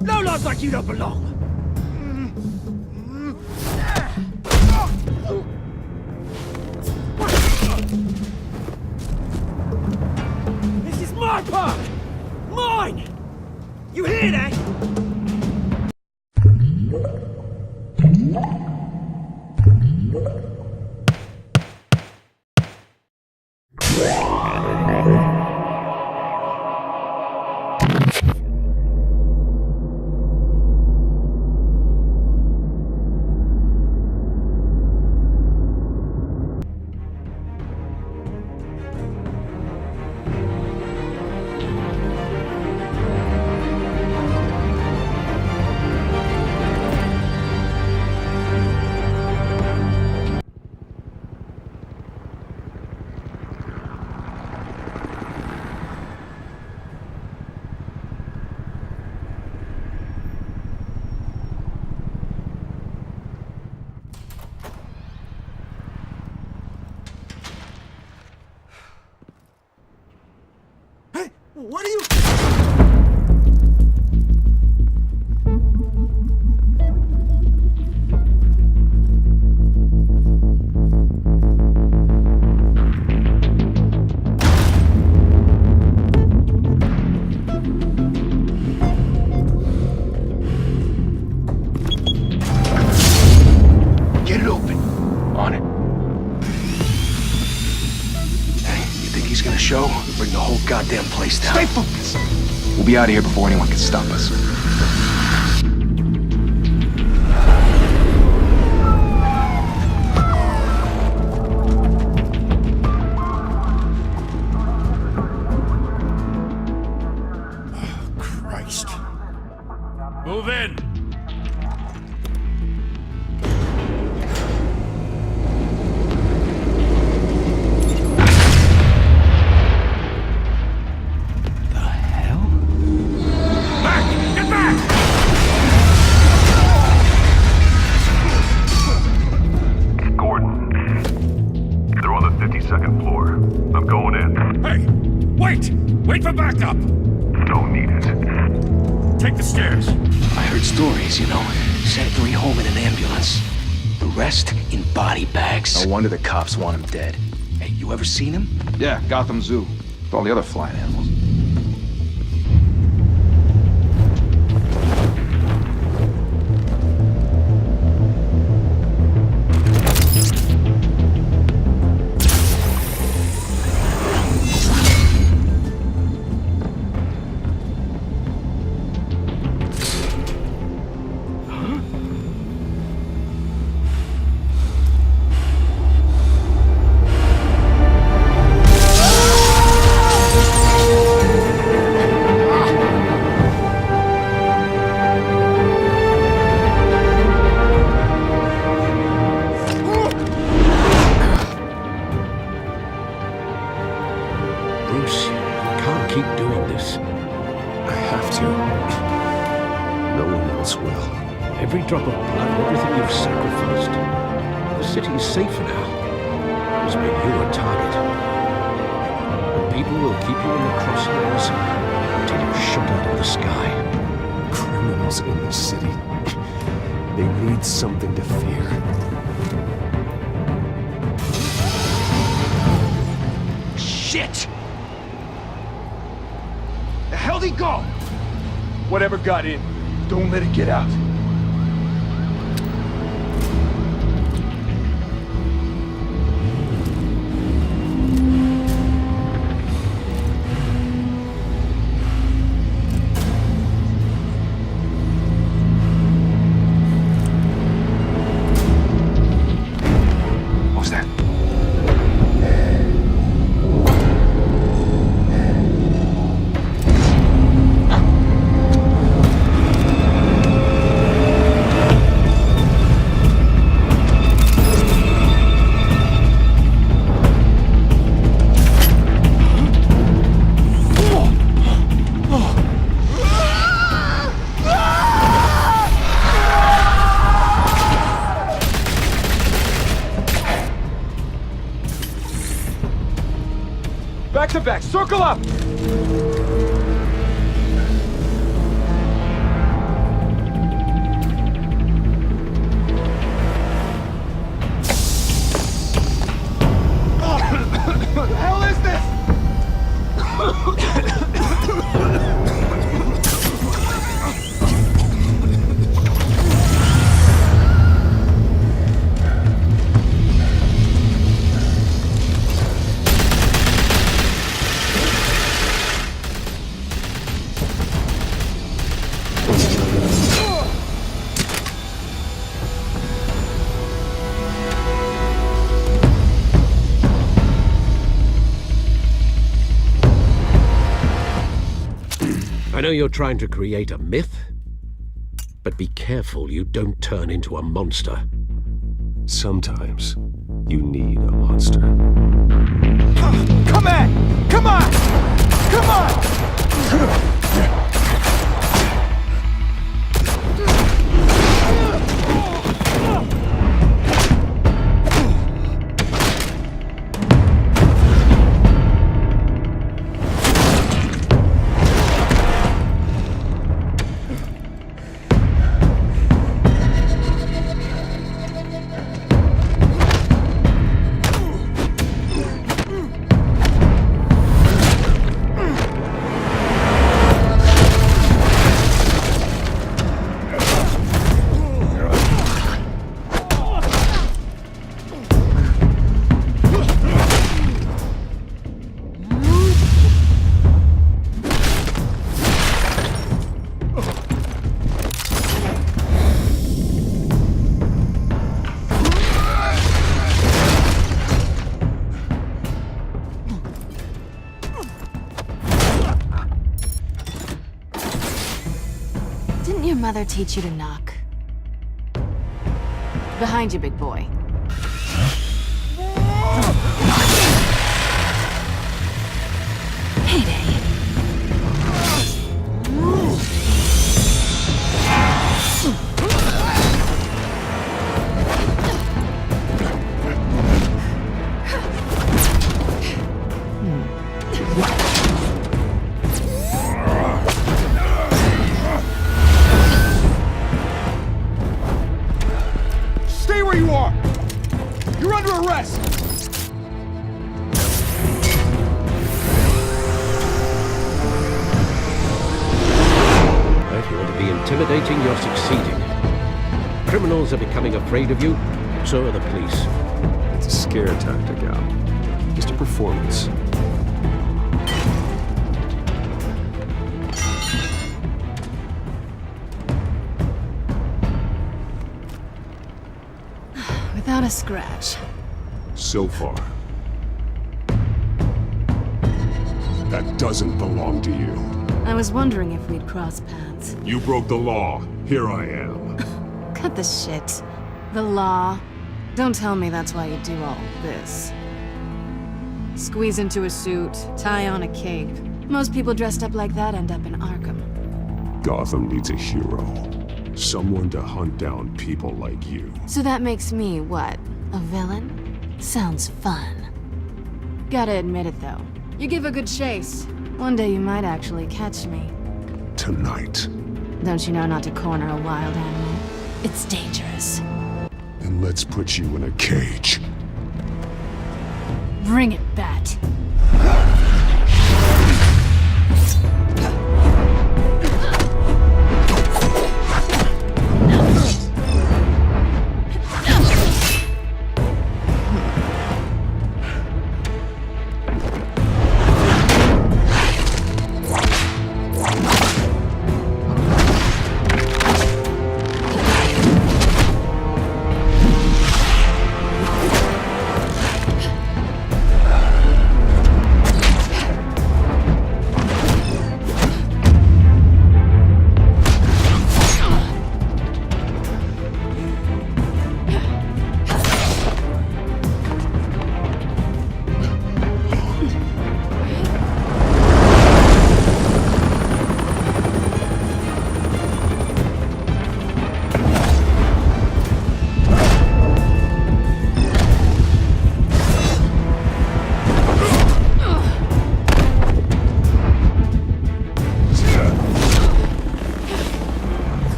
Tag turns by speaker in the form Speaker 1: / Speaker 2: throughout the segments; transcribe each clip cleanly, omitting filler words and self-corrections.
Speaker 1: No lives like you don't belong! This is my park! Mine! You hear that? What are you...
Speaker 2: Get it open. On it. Hey, you think he's gonna show? Bring the whole goddamn place down. Stay focused. We'll be out of here before anyone can stop us.
Speaker 1: Oh, Christ.
Speaker 3: Move in! Wait for backup!
Speaker 4: Don't need it.
Speaker 3: Take the stairs.
Speaker 2: I heard stories, you know. Sent 3 home in an ambulance. The rest in body bags.
Speaker 5: No wonder the cops want him dead.
Speaker 2: Hey, you ever seen him?
Speaker 5: Yeah, Gotham Zoo. With all the other flying animals.
Speaker 1: Bruce, you can't keep doing this.
Speaker 6: I have to. No one else will.
Speaker 1: Every drop of blood, everything you've sacrificed. The city is safer now. It's made you a target. And people will keep you in the crosshairs until you're shot out of the sky.
Speaker 6: Criminals in the city. They need something to fear.
Speaker 2: Shit! The hell'd he go?
Speaker 5: Whatever got in, don't let it get out. Back to back, circle up!
Speaker 1: know you're trying to create a myth, but be careful you don't turn into a monster.
Speaker 6: Sometimes you need a monster.
Speaker 5: Come on! Come on! Come on!
Speaker 7: Didn't your mother teach you to knock? Behind you, big boy. Heyday.
Speaker 5: Stay where you are! You're under arrest!
Speaker 1: If you want to be intimidating, you're succeeding. Criminals are becoming afraid of you, so are the police.
Speaker 6: It's a scare tactic, Al. Just a performance.
Speaker 7: Without a scratch.
Speaker 4: So far. That doesn't belong to you.
Speaker 7: I was wondering if we'd cross paths.
Speaker 4: You broke the law. Here I am.
Speaker 7: Cut the shit. The law. Don't tell me that's why you do all this. Squeeze into a suit, tie on a cape. Most people dressed up like that end up in Arkham.
Speaker 4: Gotham needs a hero. Someone to hunt down people like you.
Speaker 7: So that makes me, what, a villain? Sounds fun. Gotta admit it, though. You give a good chase. One day you might actually catch me.
Speaker 4: Tonight.
Speaker 7: Don't you know not to corner a wild animal? It's dangerous.
Speaker 4: Then let's put you in a cage.
Speaker 7: Bring it, Bat.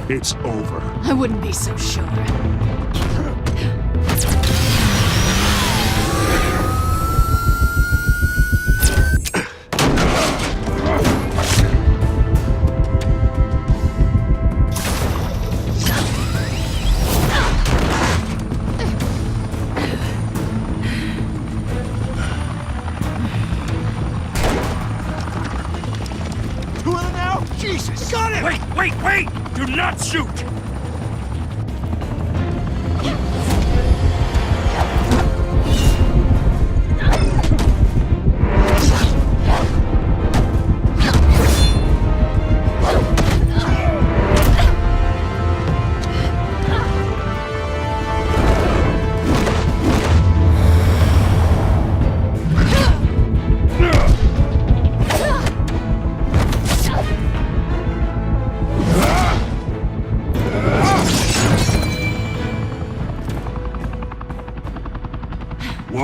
Speaker 4: It's over.
Speaker 7: I wouldn't be so sure.
Speaker 5: Jesus! Got it!
Speaker 3: Wait! Do not shoot!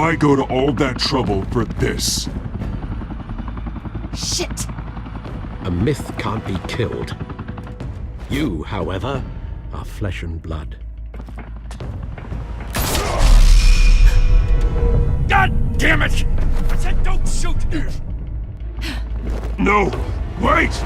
Speaker 4: Why go to all that trouble for this?
Speaker 7: Shit!
Speaker 1: A myth can't be killed. You, however, are flesh and blood.
Speaker 3: God damn it! I said don't shoot!
Speaker 4: No! Wait!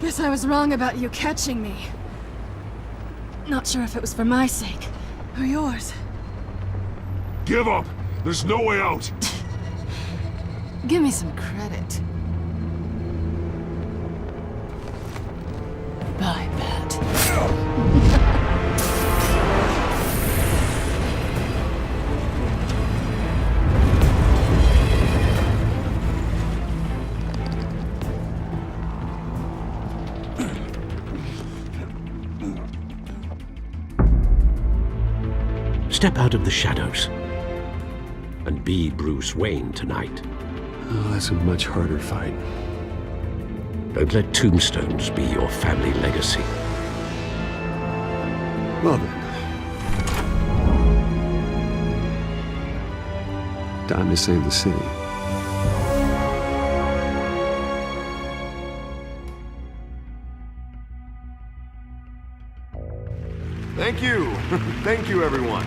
Speaker 7: Guess I was wrong about you catching me. Not sure if it was for my sake, or yours.
Speaker 4: Give up! There's no way out!
Speaker 7: Give me some credit. Bye, Pat.
Speaker 1: Step out of the shadows and be Bruce Wayne tonight.
Speaker 6: Oh, that's a much harder fight.
Speaker 1: Don't let tombstones be your family legacy.
Speaker 6: Well then. Time to save the city.
Speaker 8: Thank you. Thank you, everyone.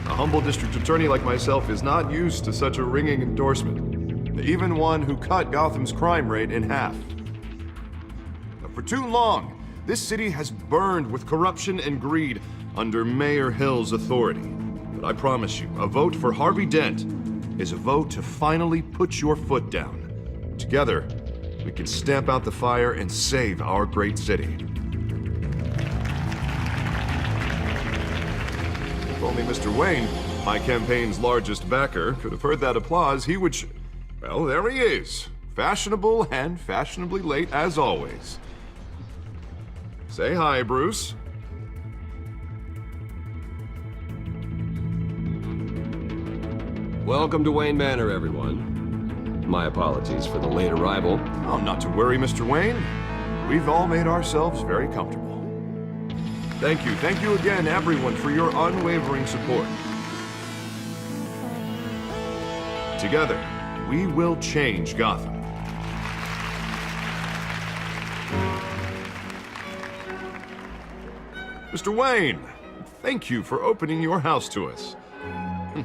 Speaker 8: A humble district attorney like myself is not used to such a ringing endorsement. Even one who cut Gotham's crime rate in half. For too long, this city has burned with corruption and greed under Mayor Hill's authority. But I promise you, a vote for Harvey Dent is a vote to finally put your foot down. Together, we can stamp out the fire and save our great city. If only Mr. Wayne, my campaign's largest backer, could have heard that applause, he would well, there he is. Fashionable and fashionably late as always. Say hi, Bruce.
Speaker 9: Welcome to Wayne Manor, everyone. My apologies for the late arrival.
Speaker 8: Oh, not to worry, Mr. Wayne. We've all made ourselves very comfortable. Thank you again, everyone, for your unwavering support. Together, we will change Gotham. Mr. Wayne, thank you for opening your house to us.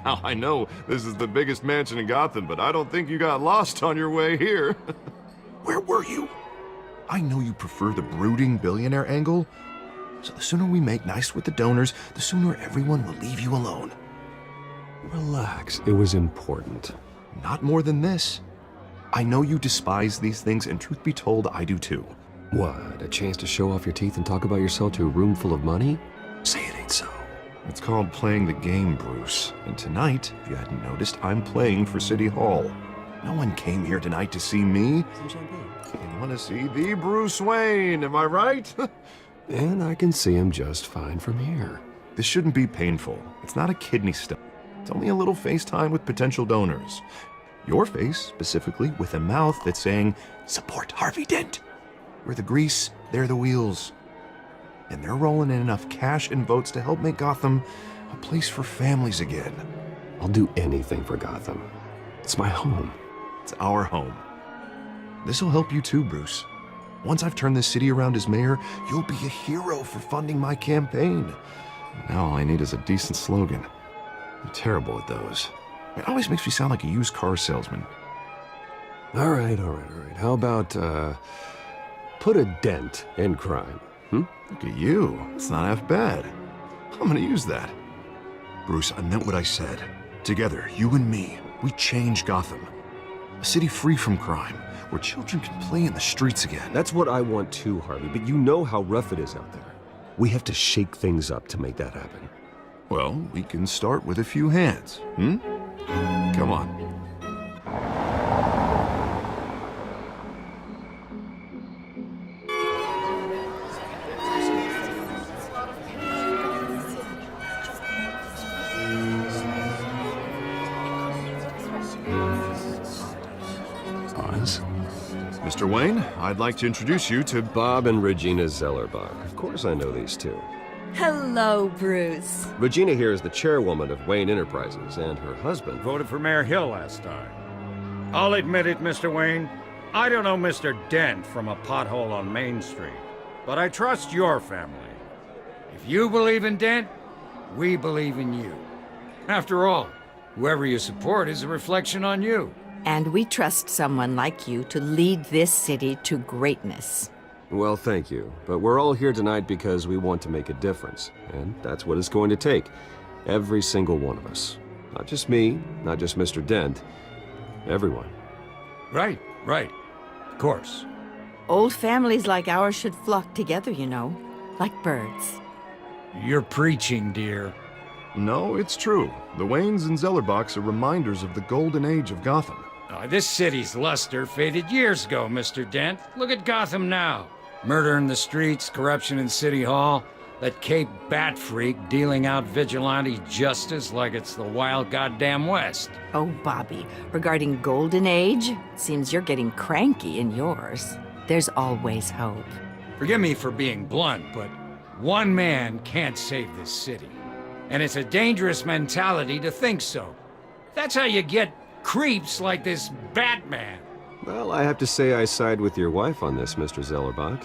Speaker 8: Now, I know this is the biggest mansion in Gotham, but I don't think you got lost on your way here. Where were you? I know you prefer the brooding billionaire angle, so the sooner we make nice with the donors, the sooner everyone will leave you alone.
Speaker 6: Relax, it was important.
Speaker 8: Not more than this. I know you despise these things, and truth be told, I do too.
Speaker 6: What, a chance to show off your teeth and talk about yourself to a room full of money? Say it ain't so.
Speaker 8: It's called playing the game, Bruce. And tonight, if you hadn't noticed, I'm playing for City Hall. No one came here tonight to see me.
Speaker 6: Some champagne.
Speaker 8: They want to see the Bruce Wayne, am I right?
Speaker 6: And I can see him just fine from here.
Speaker 8: This shouldn't be painful. It's not a kidney stone. It's only a little FaceTime with potential donors. Your face, specifically, with a mouth that's saying, support Harvey Dent. We're the grease, they're the wheels. And they're rolling in enough cash and votes to help make Gotham a place for families again.
Speaker 6: I'll do anything for Gotham. It's my home.
Speaker 8: It's our home. This'll help you too, Bruce. Once I've turned this city around as mayor, you'll be a hero for funding my campaign. Now all I need is a decent slogan. I'm terrible at those. It always makes me sound like a used car salesman.
Speaker 6: All right. How about, put a dent in crime, hmm?
Speaker 8: Look at you. It's not half bad. I'm gonna use that. Bruce, I meant what I said. Together, you and me, we change Gotham. A city free from crime, where children can play in the streets again.
Speaker 6: That's what I want too, Harvey, but you know how rough it is out there. We have to shake things up to make that happen.
Speaker 8: Well, we can start with a few hands, hmm? Come on. Mr. Wayne, I'd like to introduce you to
Speaker 6: Bob and Regina Zellerbach. Of course I know these two.
Speaker 10: Hello, Bruce.
Speaker 6: Regina here is the chairwoman of Wayne Enterprises, and her husband...
Speaker 3: Voted for Mayor Hill last time. I'll admit it, Mr. Wayne. I don't know Mr. Dent from a pothole on Main Street, but I trust your family. If you believe in Dent, we believe in you. After all, whoever you support is a reflection on you.
Speaker 10: And we trust someone like you to lead this city to greatness.
Speaker 6: Well, thank you. But we're all here tonight because we want to make a difference. And that's what it's going to take. Every single one of us. Not just me, not just Mr. Dent. Everyone.
Speaker 3: Right. Of course.
Speaker 10: Old families like ours should flock together, you know. Like birds.
Speaker 3: You're preaching, dear.
Speaker 8: No, it's true. The Waynes and Zellerbachs are reminders of the golden age of Gotham.
Speaker 3: This city's luster faded years ago, Mr. Dent. Look at Gotham now. Murder in the streets, corruption in City Hall, that Cape Bat freak dealing out vigilante justice like it's the wild goddamn West.
Speaker 10: Oh, Bobby, regarding Golden Age, seems you're getting cranky in yours. There's always hope.
Speaker 3: Forgive me for being blunt, but one man can't save this city. And it's a dangerous mentality to think so. That's how you get creeps like this Batman.
Speaker 6: Well, I have to say I side with your wife on this, Mr. Zellerbach.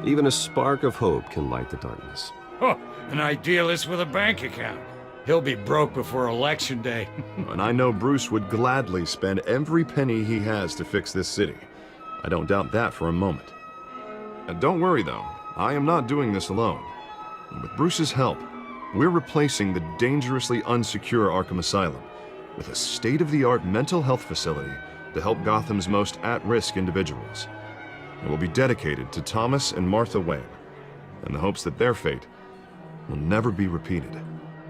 Speaker 6: Even a spark of hope can light the darkness.
Speaker 3: Oh, an idealist with a bank account. He'll be broke before Election Day.
Speaker 8: And I know Bruce would gladly spend every penny he has to fix this city. I don't doubt that for a moment. And don't worry, though. I am not doing this alone. And with Bruce's help, we're replacing the dangerously unsecure Arkham Asylum with a state-of-the-art mental health facility to help Gotham's most at-risk individuals. It will be dedicated to Thomas and Martha Wayne, in the hopes that their fate will never be repeated.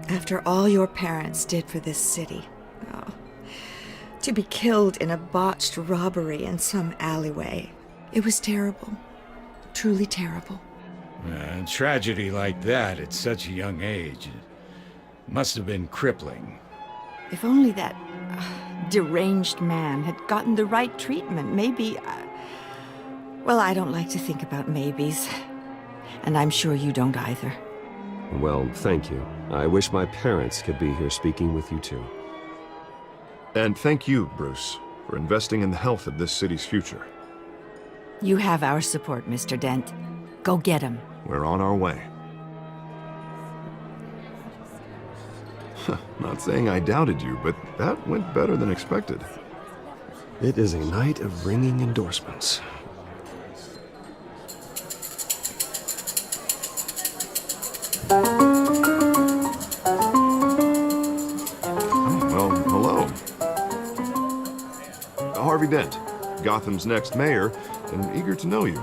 Speaker 11: After all your parents did for this city, to be killed in a botched robbery in some alleyway, it was terrible. Truly terrible.
Speaker 3: A tragedy like that at such a young age must have been crippling.
Speaker 10: If only that deranged man had gotten the right treatment, maybe... well, I don't like to think about maybes. And I'm sure you don't either.
Speaker 6: Well, thank you. I wish my parents could be here speaking with you too.
Speaker 8: And thank you, Bruce, for investing in the health of this city's future.
Speaker 10: You have our support, Mr. Dent. Go get him.
Speaker 8: We're on our way. Not saying I doubted you, but that went better than expected.
Speaker 6: It is a night of ringing endorsements.
Speaker 8: Well, hello. Harvey Dent, Gotham's next mayor, and eager to know you.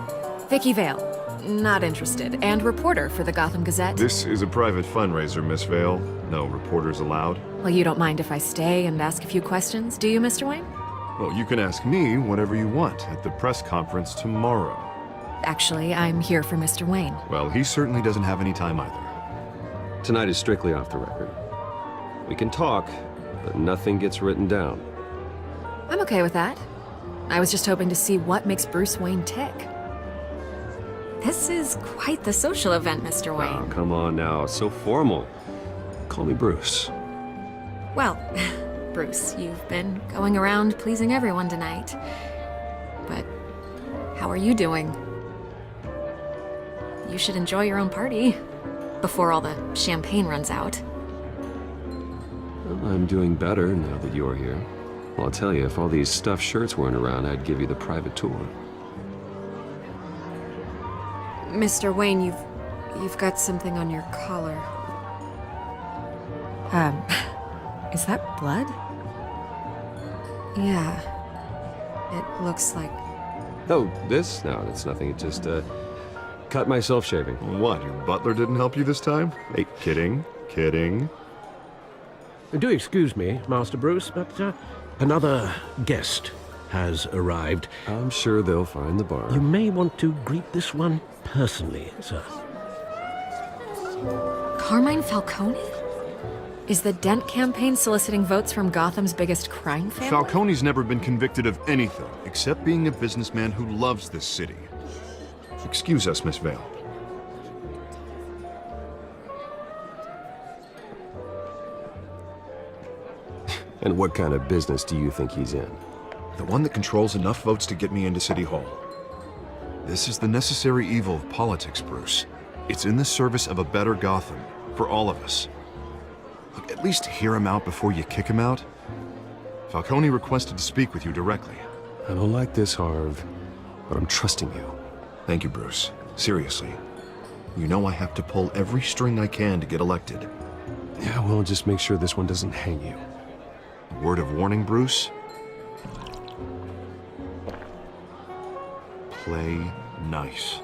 Speaker 7: Vicky Vale. Not interested. And reporter for the Gotham Gazette.
Speaker 8: This is a private fundraiser, Miss Vale. No reporters allowed.
Speaker 7: Well, you don't mind if I stay and ask a few questions, do you, Mr. Wayne?
Speaker 8: Well, you can ask me whatever you want at the press conference tomorrow.
Speaker 7: Actually, I'm here for Mr. Wayne.
Speaker 8: Well, he certainly doesn't have any time either.
Speaker 6: Tonight is strictly off the record. We can talk, but nothing gets written down.
Speaker 7: I'm okay with that. I was just hoping to see what makes Bruce Wayne tick. This is quite the social event, Mr. Wayne.
Speaker 6: Oh, come on now. It's so formal. Call me Bruce.
Speaker 7: Well, Bruce, you've been going around pleasing everyone tonight. But how are you doing? You should enjoy your own party before all the champagne runs out.
Speaker 6: Well, I'm doing better now that you're here. Well, I'll tell you, if all these stuffed shirts weren't around, I'd give you the private tour.
Speaker 7: Mr. Wayne, you've got something on your collar. Is that blood? Yeah. It looks like...
Speaker 6: Oh, this? No, that's nothing. It just, cut myself shaving.
Speaker 8: What, your butler didn't help you this time? Hey, kidding, kidding.
Speaker 1: Do excuse me, Master Bruce, but another guest has arrived.
Speaker 6: I'm sure they'll find the bar.
Speaker 1: You may want to greet this one personally, sir.
Speaker 7: Carmine Falcone? Is the Dent campaign soliciting votes from Gotham's biggest crime family?
Speaker 8: Falcone's never been convicted of anything, except being a businessman who loves this city. Excuse us, Miss Vale.
Speaker 6: And what kind of business do you think he's in?
Speaker 8: The one that controls enough votes to get me into City Hall. This is the necessary evil of politics, Bruce. It's in the service of a better Gotham, for all of us. Look, at least hear him out before you kick him out. Falcone requested to speak with you directly.
Speaker 6: I don't like this, Harv, but I'm trusting you.
Speaker 8: Thank you, Bruce. Seriously. You know I have to pull every string I can to get elected.
Speaker 6: Yeah, well, just make sure this one doesn't hang you.
Speaker 8: Word of warning, Bruce? Play nice.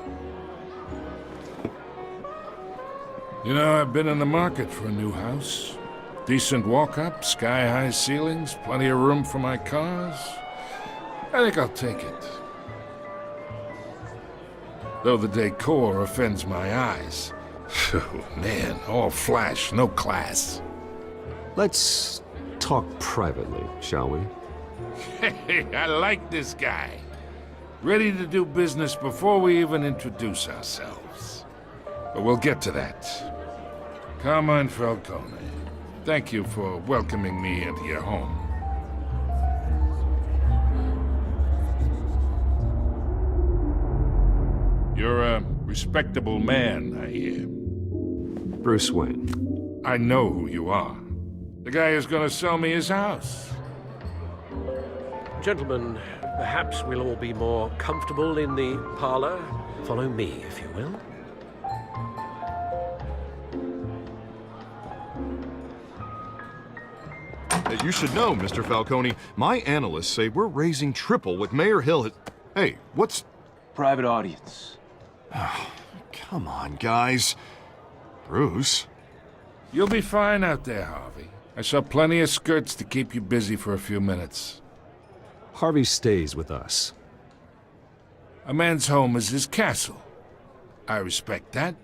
Speaker 12: You know, I've been in the market for a new house. Decent walk-up, sky-high ceilings, plenty of room for my cars. I think I'll take it. Though the decor offends my eyes. Oh, man, all flash, no class.
Speaker 6: Let's talk privately, shall we?
Speaker 12: Hey, I like this guy. Ready to do business before we even introduce ourselves. But we'll get to that. Carmine Falcone, thank you for welcoming me into your home. You're a respectable man, I hear.
Speaker 6: Bruce Wayne.
Speaker 12: I know who you are. The guy who's gonna sell me his house.
Speaker 1: Gentlemen, perhaps we'll all be more comfortable in the parlor. Follow me, if you will.
Speaker 8: You should know, Mr. Falcone, my analysts say we're raising triple what Mayor Hill has... Hey, what's...
Speaker 2: Private audience.
Speaker 8: Come on, guys. Bruce?
Speaker 12: You'll be fine out there, Harvey. I saw plenty of skirts to keep you busy for a few minutes.
Speaker 6: Harvey stays with us.
Speaker 12: A man's home is his castle. I respect that.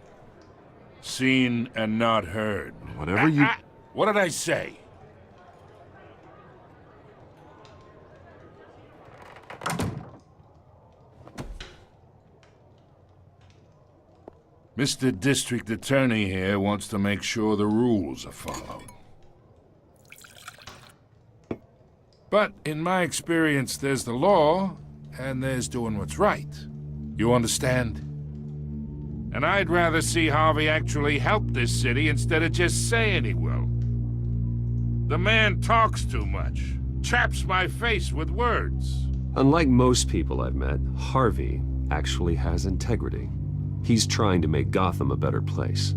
Speaker 12: Seen and not heard.
Speaker 8: Whatever you...
Speaker 12: What did I say? Mr. District Attorney here wants to make sure the rules are followed. But in my experience, there's the law, and there's doing what's right. You understand? And I'd rather see Harvey actually help this city instead of just saying he will. The man talks too much, chaps my face with words.
Speaker 6: Unlike most people I've met, Harvey actually has integrity. He's trying to make Gotham a better place.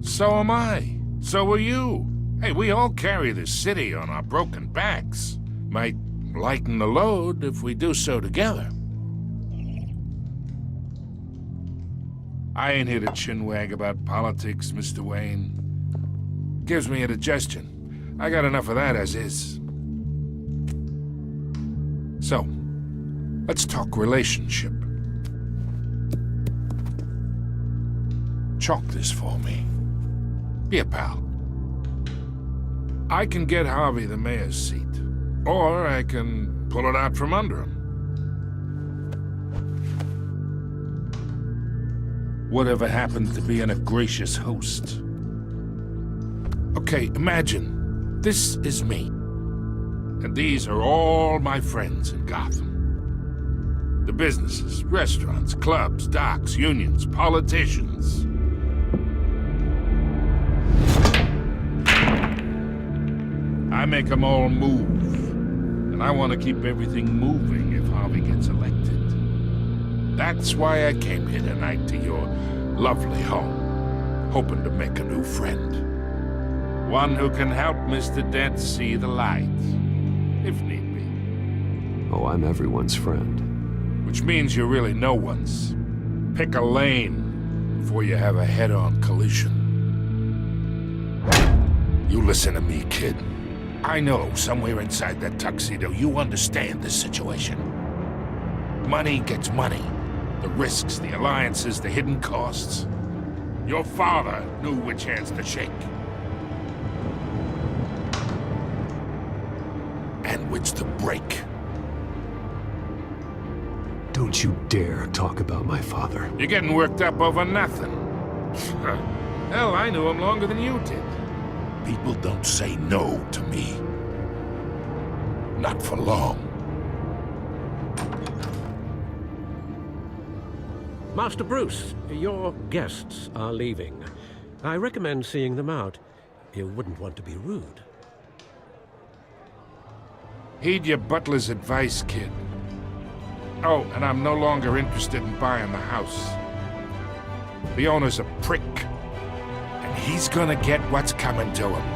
Speaker 12: So am I. So are you. Hey, we all carry this city on our broken backs. Might lighten the load if we do so together. I ain't here to chinwag about politics, Mr. Wayne. Gives me indigestion. I got enough of that as is. So, let's talk relationship. Chalk this for me. Be a pal. I can get Harvey the mayor's seat, or I can pull it out from under him. Whatever happens to being a gracious host? Okay, imagine this is me, and these are all my friends in Gotham. The businesses, restaurants, clubs, docks, unions, politicians. I make them all move. And I want to keep everything moving if Harvey gets elected. That's why I came here tonight to your lovely home, hoping to make a new friend. One who can help Mr. Dent see the light, if need be.
Speaker 6: Oh, I'm everyone's friend.
Speaker 12: Which means you're really no one's. Pick a lane before you have a head-on collision. You listen to me, kid. I know somewhere inside that tuxedo you understand this situation. Money gets money. The risks, the alliances, the hidden costs. Your father knew which hands to shake. And which to break.
Speaker 6: Don't you dare talk about my father.
Speaker 12: You're getting worked up over nothing. Hell, I knew him longer than you did. People don't say no to me. Not for long.
Speaker 1: Master Bruce, your guests are leaving. I recommend seeing them out. You wouldn't want to be rude.
Speaker 12: Heed your butler's advice, kid. Oh, and I'm no longer interested in buying the house. The owner's a prick. And he's gonna get what's coming to him.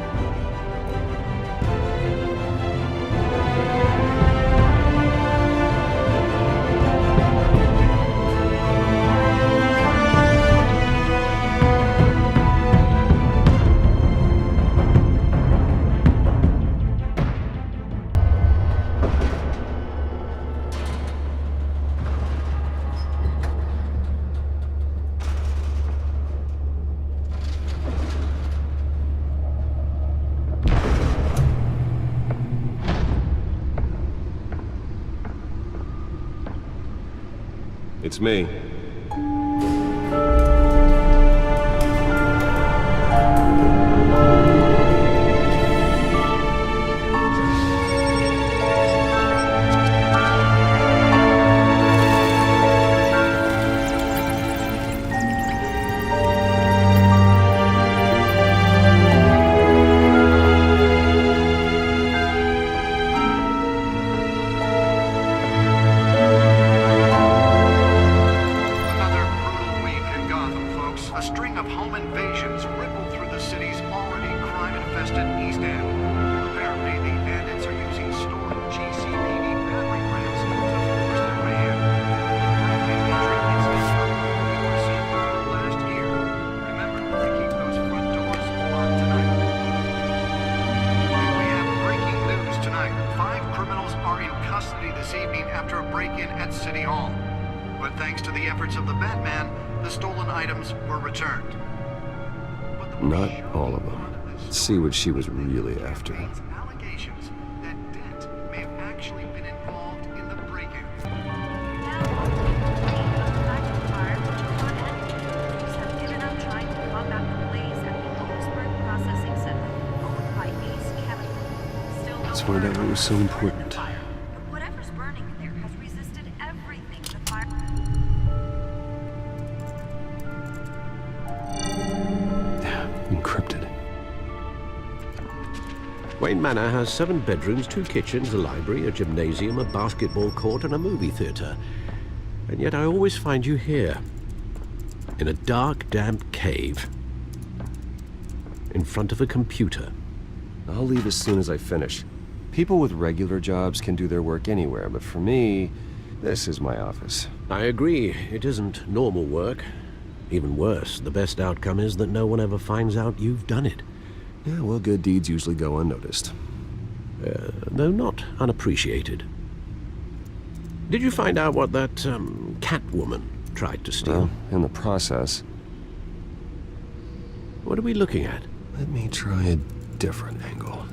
Speaker 6: It's me. Not all of them. Let's see what she was really after.
Speaker 13: Allegations that Dent may have actually been involved in the break-in. Have given up trying to combat the blaze at the Owensburg Processing Center, owned by Ace Chemical. Still no
Speaker 6: Let's find out what was so important.
Speaker 13: Whatever's burning in there has resisted everything the fire.
Speaker 6: Encrypted.
Speaker 1: Wayne Manor has 7 bedrooms, 2 kitchens, a library, a gymnasium, a basketball court, and a movie theater. And yet I always find you here. In a dark, damp cave. In front of a computer.
Speaker 6: I'll leave as soon as I finish. People with regular jobs can do their work anywhere, but for me, this is my office.
Speaker 1: I agree. It isn't normal work. Even worse, the best outcome is that no one ever finds out you've done it.
Speaker 6: Yeah, well, good deeds usually go unnoticed.
Speaker 1: Though not unappreciated. Did you find out what that, Catwoman tried to steal?
Speaker 6: Well, in the process.
Speaker 1: What are we looking at?
Speaker 6: Let me try a different angle.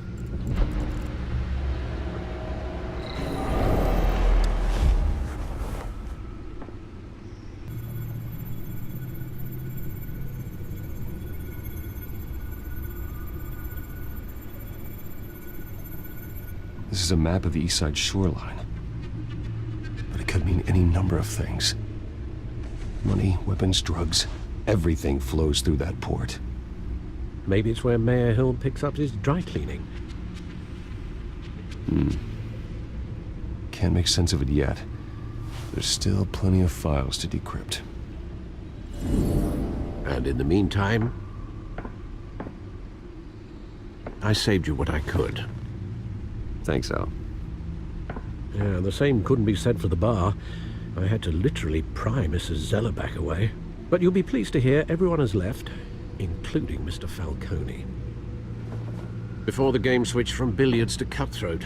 Speaker 6: This is a map of the East Side shoreline. But it could mean any number of things. Money, weapons, drugs, everything flows through that port.
Speaker 1: Maybe it's where Mayor Hill picks up his dry cleaning.
Speaker 6: Can't make sense of it yet. There's still plenty of files to decrypt.
Speaker 1: And in the meantime, I saved you what I could.
Speaker 6: Thanks, Al.
Speaker 1: Yeah, the same couldn't be said for the bar. I had to literally pry Mrs. Zeller back away. But you'll be pleased to hear everyone has left, including Mr. Falcone. Before the game switched from billiards to cutthroat.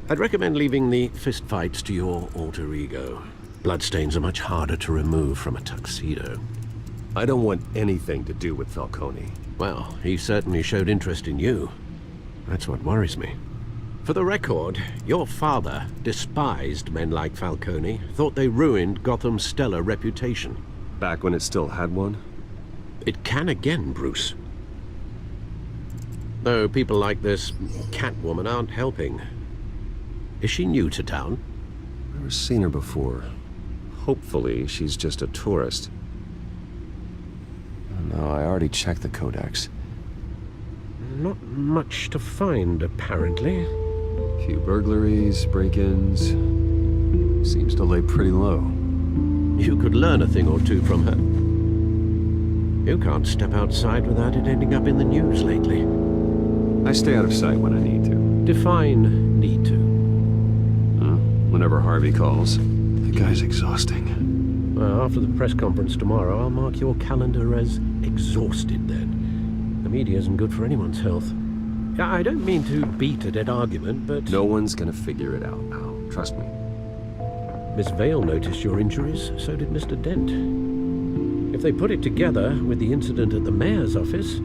Speaker 1: I'd recommend leaving the fistfights to your alter ego. Bloodstains are much harder to remove from a tuxedo.
Speaker 6: I don't want anything to do with Falcone.
Speaker 1: Well, he certainly showed interest in you. That's what worries me. For the record, your father despised men like Falcone, thought they ruined Gotham's stellar reputation.
Speaker 6: Back when it still had one?
Speaker 1: It can again, Bruce. Though people like this Catwoman aren't helping. Is she new to town?
Speaker 6: Never seen her before. Hopefully, she's just a tourist. No, I already checked the codex.
Speaker 1: Not much to find, apparently.
Speaker 6: Few burglaries, break-ins. Seems to lay pretty low.
Speaker 1: You could learn a thing or two from her. You can't step outside without it ending up in the news lately.
Speaker 6: I stay out of sight when I need to.
Speaker 1: Define need to.
Speaker 6: Whenever Harvey calls. The guy's exhausting.
Speaker 1: Well, after the press conference tomorrow, I'll mark your calendar as exhausted then. The media isn't good for anyone's health. I don't mean to beat a dead argument, but...
Speaker 6: No one's gonna figure it out, Al. Trust me.
Speaker 1: Miss Vale noticed your injuries, so did Mr. Dent. If they put it together with the incident at the mayor's office,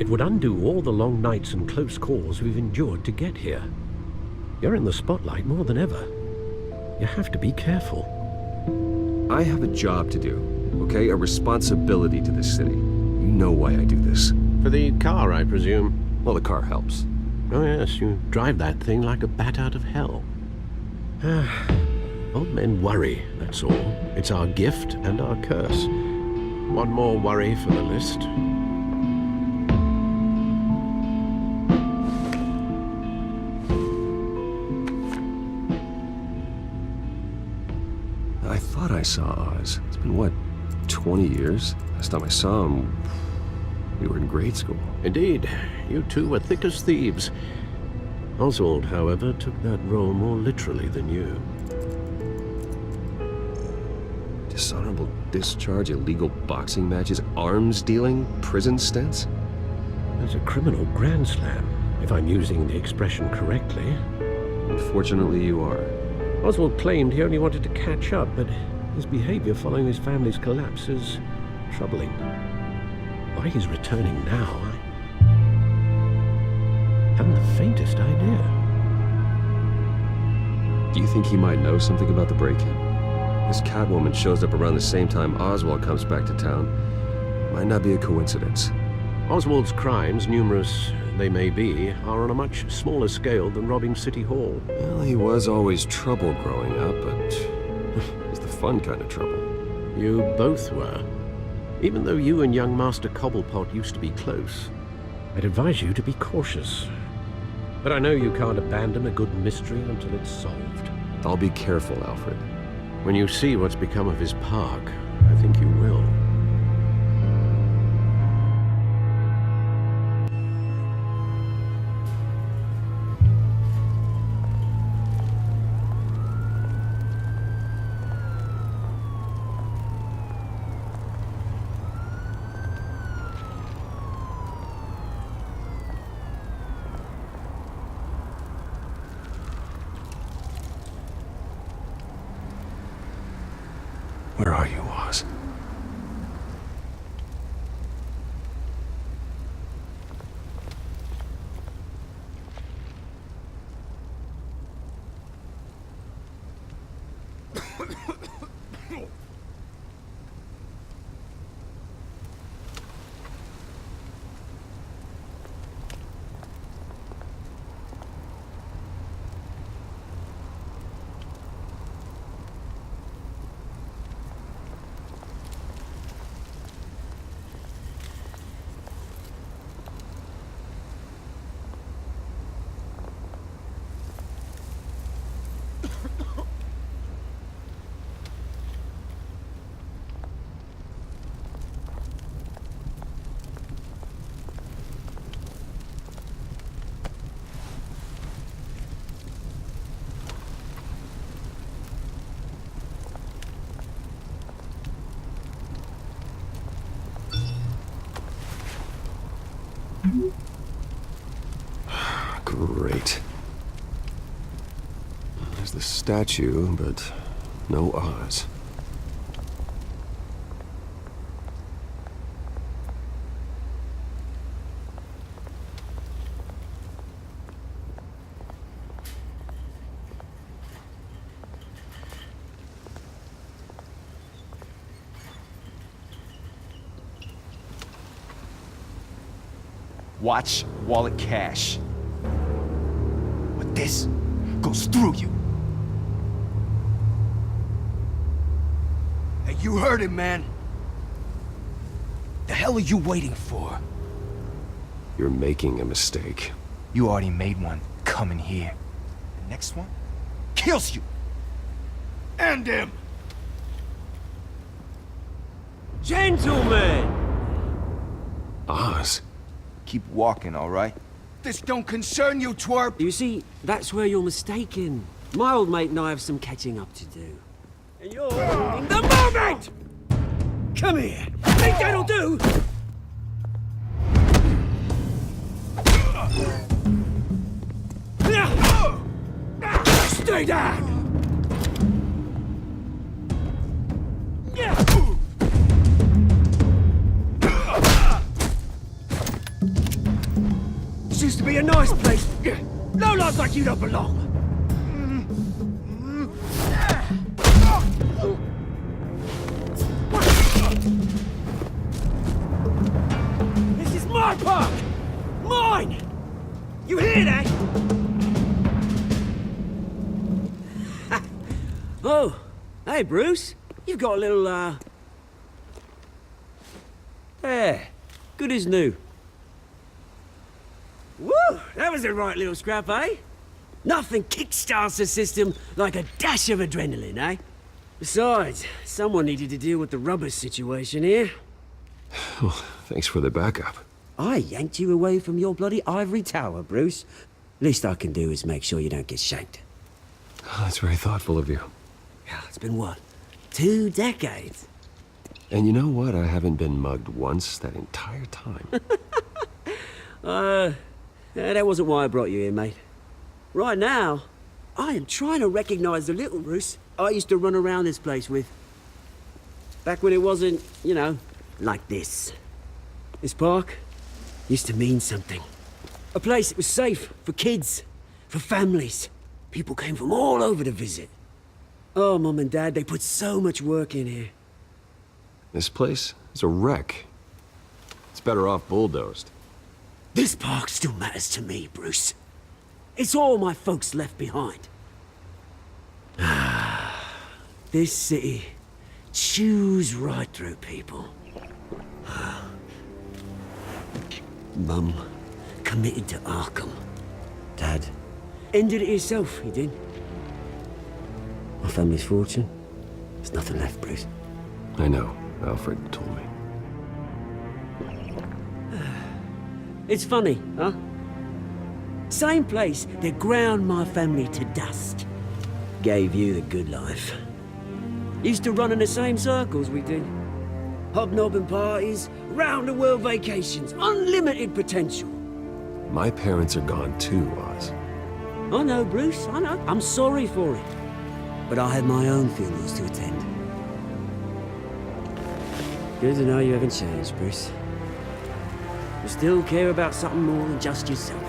Speaker 1: it would undo all the long nights and close calls we've endured to get here. You're in the spotlight more than ever. You have to be careful.
Speaker 6: I have a job to do, okay? A responsibility to this city. You know why I do this.
Speaker 1: For the car, I presume.
Speaker 6: Well, the car helps.
Speaker 1: Oh yes, you drive that thing like a bat out of hell. Old men worry, that's all. It's our gift and our curse. One more worry for the list.
Speaker 6: I thought I saw Oz. It's been, what, 20 years? Last time I saw him, we were in grade school.
Speaker 1: Indeed. You two were thick as thieves. Oswald, however, took that role more literally than you.
Speaker 6: Dishonorable discharge, illegal boxing matches, arms dealing, prison stints?
Speaker 1: There's a criminal grand slam, if I'm using the expression correctly.
Speaker 6: Unfortunately, you are.
Speaker 1: Oswald claimed he only wanted to catch up, but his behavior following his family's collapse is troubling. Why he's returning now, I haven't the faintest idea.
Speaker 6: Do you think he might know something about the break-in? This Catwoman shows up around the same time Oswald comes back to town. Might not be a coincidence.
Speaker 1: Oswald's crimes, numerous they may be, are on a much smaller scale than robbing City Hall.
Speaker 6: Well, he was always trouble growing up, but it was the fun kind of trouble.
Speaker 1: You both were. Even though you and young Master Cobblepot used to be close, I'd advise you to be cautious. But I know you can't abandon a good mystery until it's solved.
Speaker 6: I'll be careful, Alfred.
Speaker 1: When you see what's become of his park, I think you will.
Speaker 6: Where are you, Oz? Great. There's the statue, but no Oz.
Speaker 2: Watch wallet cash. But this goes through you. Hey, you heard him, man. The hell are you waiting for?
Speaker 6: You're making a mistake.
Speaker 2: You already made one coming here. The next one kills you. And him.
Speaker 14: Gentlemen!
Speaker 6: Oz?
Speaker 2: Keep walking, all right? This don't concern you, twerp!
Speaker 14: You see, that's where you're mistaken. My old mate and I have some catching up to do. And you're ruining the moment! Come here! Think that'll do? Stay down! This used to be a nice place. No lads like you don't belong. This is my park! Mine! You hear that? Oh, hey Bruce. You've got a little, There. Good as new. Woo! That was a right little scrap, eh? Nothing kickstarts the system like a dash of adrenaline, eh? Besides, someone needed to deal with the rubber situation here.
Speaker 6: Oh, thanks for the backup.
Speaker 14: I yanked you away from your bloody ivory tower, Bruce. Least I can do is make sure you don't get shanked.
Speaker 6: Oh, that's very thoughtful of you.
Speaker 14: Yeah, it's been what? 2 decades?
Speaker 6: And you know what? I haven't been mugged once that entire time.
Speaker 14: That wasn't why I brought you here, mate. Right now, I am trying to recognize the little Bruce I used to run around this place with. Back when it wasn't, you know, like this. This park used to mean something. A place that was safe for kids, for families. People came from all over to visit. Oh, Mum and Dad, they put so much work in here.
Speaker 6: This place is a wreck. It's better off bulldozed.
Speaker 14: This park still matters to me, Bruce. It's all my folks left behind. This city chews right through people. Mum committed to Arkham. Dad ended it himself, he did. My family's fortune, there's nothing left, Bruce.
Speaker 6: I know. Alfred told me.
Speaker 14: It's funny, huh? Same place that ground my family to dust. Gave you the good life. Used to run in the same circles we did. Hobnobbing parties, round-the-world vacations, unlimited potential.
Speaker 6: My parents are gone too, Oz.
Speaker 14: I know, Bruce, I know. I'm sorry for it. But I had my own funerals to attend. Good to know you haven't changed, Bruce. You still care about something more than just yourself.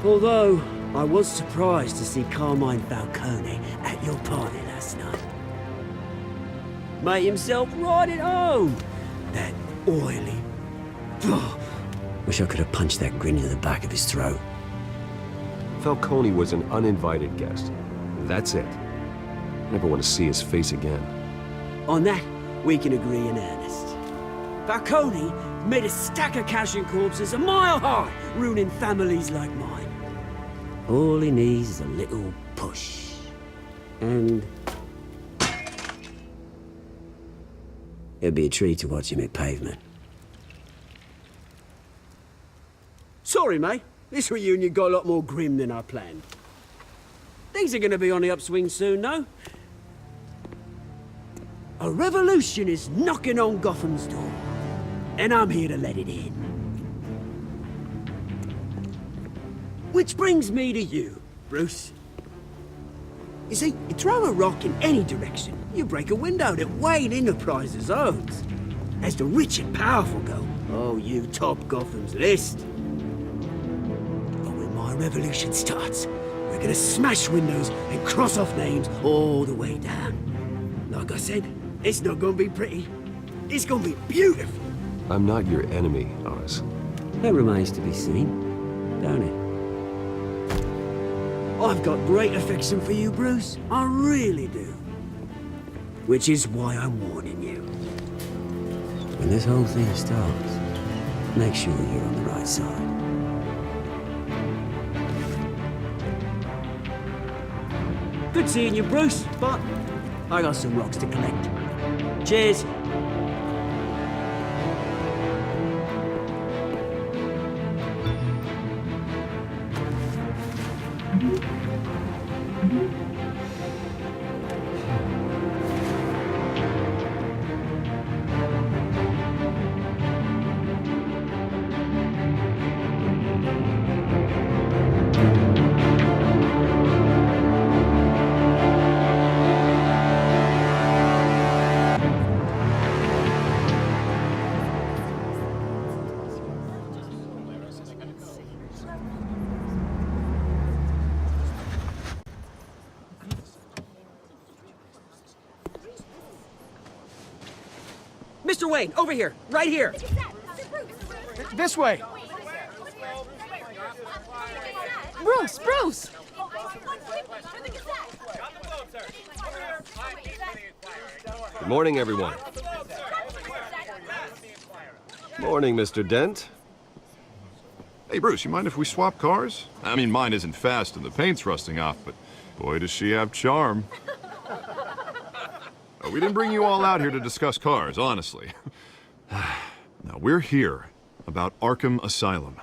Speaker 14: Although, I was surprised to see Carmine Falcone at your party last night. Made himself right at home. That oily... Wish I could have punched that grin into the back of his throat.
Speaker 6: Falcone was an uninvited guest. That's it. Never want to see his face again.
Speaker 14: On that, we can agree in earnest. Falcone made a stack of cash and corpses a mile high, ruining families like mine. All he needs is a little push. And... it'd be a treat to watch him hit pavement. Sorry, mate. This reunion got a lot more grim than I planned. Things are gonna be on the upswing soon, no? A revolution is knocking on Gotham's door. and I'm here to let it in. Which brings me to you, Bruce. You see, you throw a rock in any direction, you break a window that Wayne Enterprises owns. As the rich and powerful go, oh, you top Gotham's list. But when my revolution starts, we're gonna smash windows and cross off names all the way down. Like I said, it's not gonna be pretty. It's gonna be beautiful.
Speaker 6: I'm not your enemy, Oz.
Speaker 14: That remains to be seen, don't it? I've got great affection for you, Bruce. I really do. Which is why I'm warning you. When this whole thing starts, make sure you're on the right side. Good seeing you, Bruce, but I got some rocks to collect. Cheers.
Speaker 15: Mr. Wayne, over here, right here.
Speaker 5: This way.
Speaker 7: Bruce, Bruce!
Speaker 6: Good morning, everyone. Morning, Mr. Dent.
Speaker 8: Hey, Bruce, you mind if we swap cars? I mean, mine isn't fast and the paint's rusting off, but boy, does she have charm. We didn't bring you all out here to discuss cars, honestly. Now, we're here about Arkham Asylum.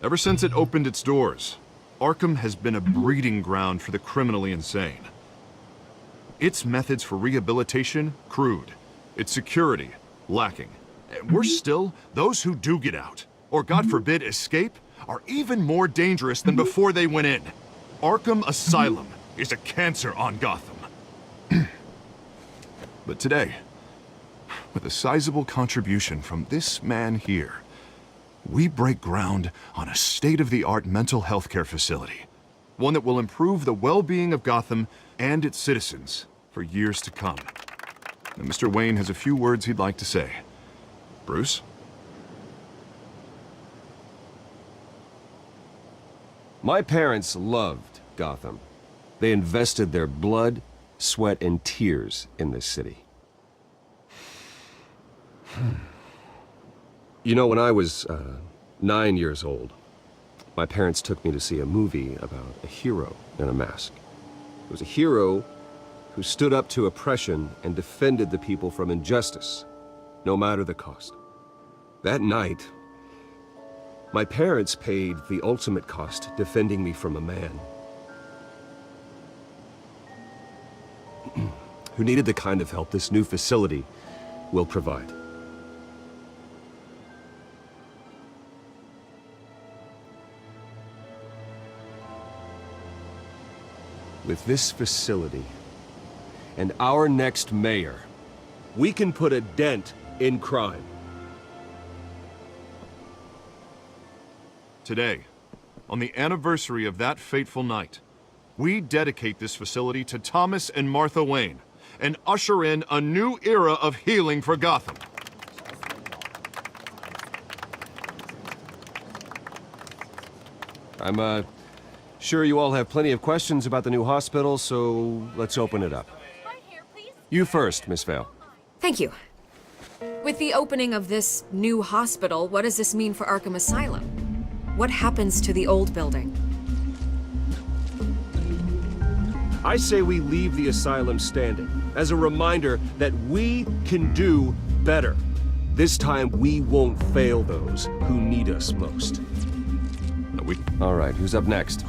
Speaker 8: Ever since it opened its doors, Arkham has been a breeding ground for the criminally insane. Its methods for rehabilitation, crude. Its security, lacking. And worse still, those who do get out, or God forbid, escape, are even more dangerous than before they went in. Arkham Asylum is a cancer on Gotham. But today, with a sizable contribution from this man here, we break ground on a state-of-the-art mental health care facility. One that will improve the well-being of Gotham and its citizens for years to come. Now, Mr. Wayne has a few words he'd like to say. Bruce?
Speaker 6: My parents loved Gotham. They invested their blood, sweat, and tears in this city. You know, when I was 9 years old, my parents took me to see a movie about a hero in a mask. It was a hero who stood up to oppression and defended the people from injustice, no matter the cost. That night, my parents paid the ultimate cost defending me from a man who needed the kind of help this new facility will provide. With this facility and our next mayor, we can put a dent in crime.
Speaker 8: Today, on the anniversary of that fateful night, we dedicate this facility to Thomas and Martha Wayne and usher in a new era of healing for Gotham.
Speaker 6: I'm sure you all have plenty of questions about the new hospital, so let's open it up. You first, Miss Vale.
Speaker 16: Thank you. With the opening of this new hospital, what does this mean for Arkham Asylum? What happens to the old building?
Speaker 6: I say we leave the asylum standing, as a reminder that we can do better. This time, we won't fail those who need us most. All right, who's up next?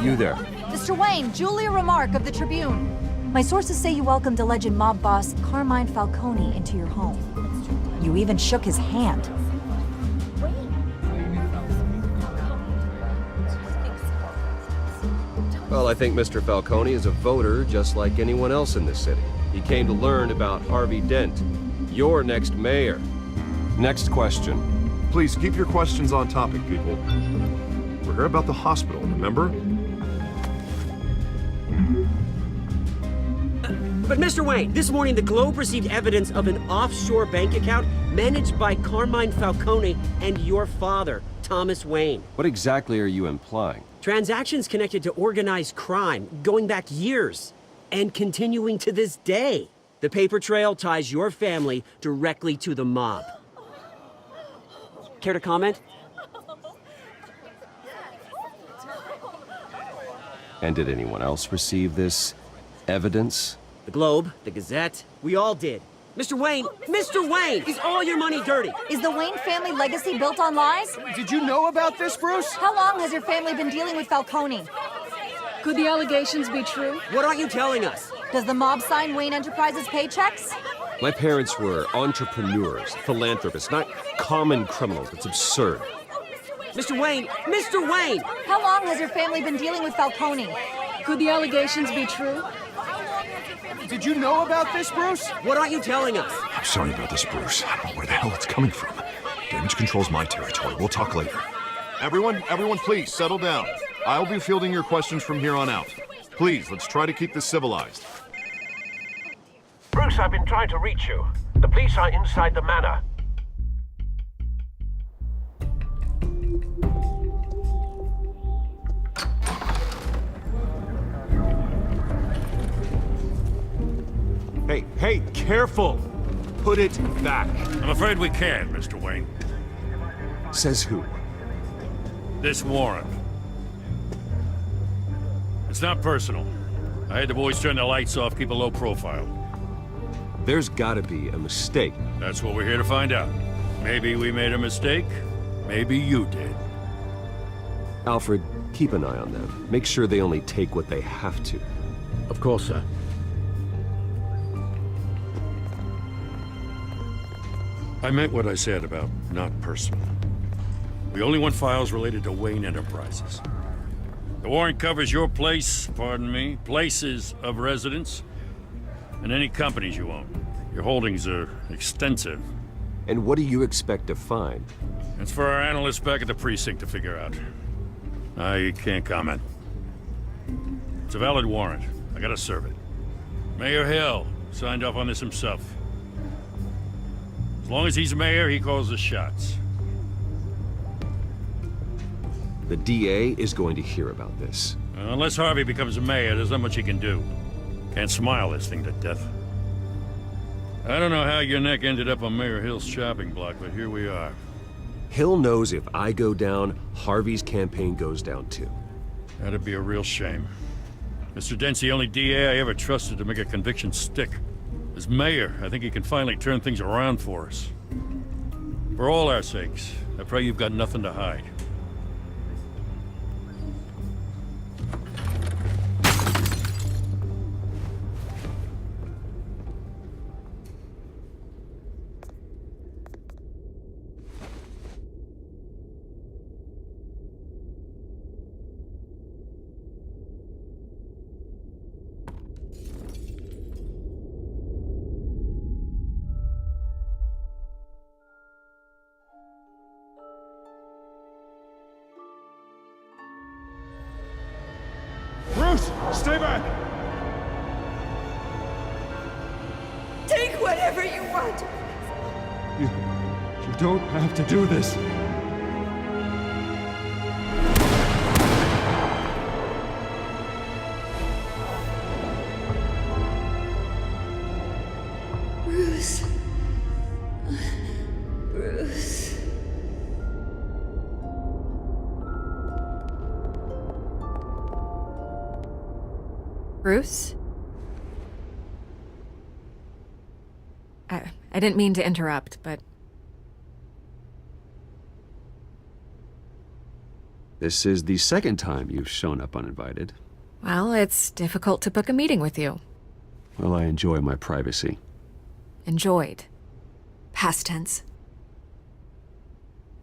Speaker 6: You there.
Speaker 17: Mr. Wayne, Julia Remark of the Tribune. My sources say you welcomed alleged mob boss Carmine Falcone into your home. You even shook his hand.
Speaker 6: Well, I think Mr. Falcone is a voter just like anyone else in this city. He came to learn about Harvey Dent, your next mayor. Next question.
Speaker 8: Please keep your questions on topic, people. We're here about the hospital, remember?
Speaker 14: But Mr. Wayne, this morning the Globe received evidence of an offshore bank account managed by Carmine Falcone and your father, Thomas Wayne.
Speaker 6: What exactly are you implying?
Speaker 14: Transactions connected to organized crime, going back years, and continuing to this day. The paper trail ties your family directly to the mob. Care to comment?
Speaker 6: And did anyone else receive this evidence?
Speaker 14: The Globe, the Gazette, we all did. Mr. Wayne, is all your money dirty?
Speaker 17: Is the Wayne family legacy built on lies?
Speaker 2: Did you know about this, Bruce?
Speaker 17: How long has your family been dealing with Falcone?
Speaker 7: Could the allegations be true?
Speaker 14: What aren't you telling us?
Speaker 17: Does the mob sign Wayne Enterprises paychecks?
Speaker 6: My parents were entrepreneurs, philanthropists, not common criminals. It's absurd.
Speaker 14: Mr. Wayne!
Speaker 17: How long has your family been dealing with Falcone?
Speaker 7: Could the allegations be true?
Speaker 2: Did you know about this, Bruce?
Speaker 14: What aren't you telling us?
Speaker 8: I'm sorry about this, Bruce. I don't know where the hell it's coming from. Damage control's my territory. We'll talk later. Everyone, please, settle down. I'll be fielding your questions from here on out. Please, let's try to keep this civilized.
Speaker 1: Bruce, I've been trying to reach you. The police are inside the manor.
Speaker 4: Hey, careful! Put it back.
Speaker 3: I'm afraid we can't, Mr. Wayne.
Speaker 4: Says who?
Speaker 3: This warrant. It's not personal. I had the boys turn the lights off, keep a low profile.
Speaker 6: There's gotta be a mistake.
Speaker 3: That's what we're here to find out. Maybe we made a mistake. Maybe you did.
Speaker 6: Alfred, keep an eye on them. Make sure they only take what they have to.
Speaker 1: Of course, sir.
Speaker 3: I meant what I said about not personal. We only want files related to Wayne Enterprises. The warrant covers your places of residence, and any companies you own. Your holdings are extensive.
Speaker 6: And what do you expect to find?
Speaker 3: It's for our analysts back at the precinct to figure out. I can't comment. It's a valid warrant. I gotta serve it. Mayor Hill signed off on this himself. As long as he's mayor, he calls the shots.
Speaker 6: The DA is going to hear about this.
Speaker 3: Unless Harvey becomes a mayor, there's not much he can do. Can't smile this thing to death. I don't know how your neck ended up on Mayor Hill's chopping block, but here we are.
Speaker 6: Hill knows if I go down, Harvey's campaign goes down too.
Speaker 3: That'd be a real shame. Mr. Dent's the only DA I ever trusted to make a conviction stick. As mayor, I think he can finally turn things around for us. For all our sakes, I pray you've got nothing to hide.
Speaker 5: Bruce, stay back!
Speaker 11: Take whatever you want.
Speaker 5: You don't have to do this.
Speaker 11: Bruce. Bruce.
Speaker 16: Bruce? I didn't mean to interrupt, but...
Speaker 6: This is the second time you've shown up uninvited.
Speaker 16: Well, it's difficult to book a meeting with you.
Speaker 6: Well, I enjoy my privacy.
Speaker 16: Enjoyed. Past tense.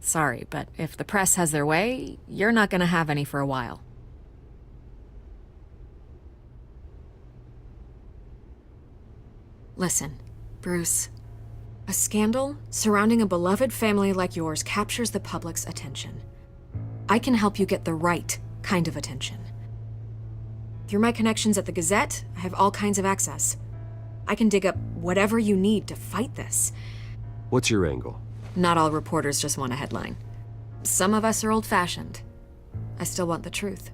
Speaker 16: Sorry, but if the press has their way, you're not gonna have any for a while. Listen, Bruce. A scandal surrounding a beloved family like yours captures the public's attention. I can help you get the right kind of attention. Through my connections at the Gazette, I have all kinds of access. I can dig up whatever you need to fight this.
Speaker 6: What's your angle?
Speaker 16: Not all reporters just want a headline. Some of us are old-fashioned. I still want the truth.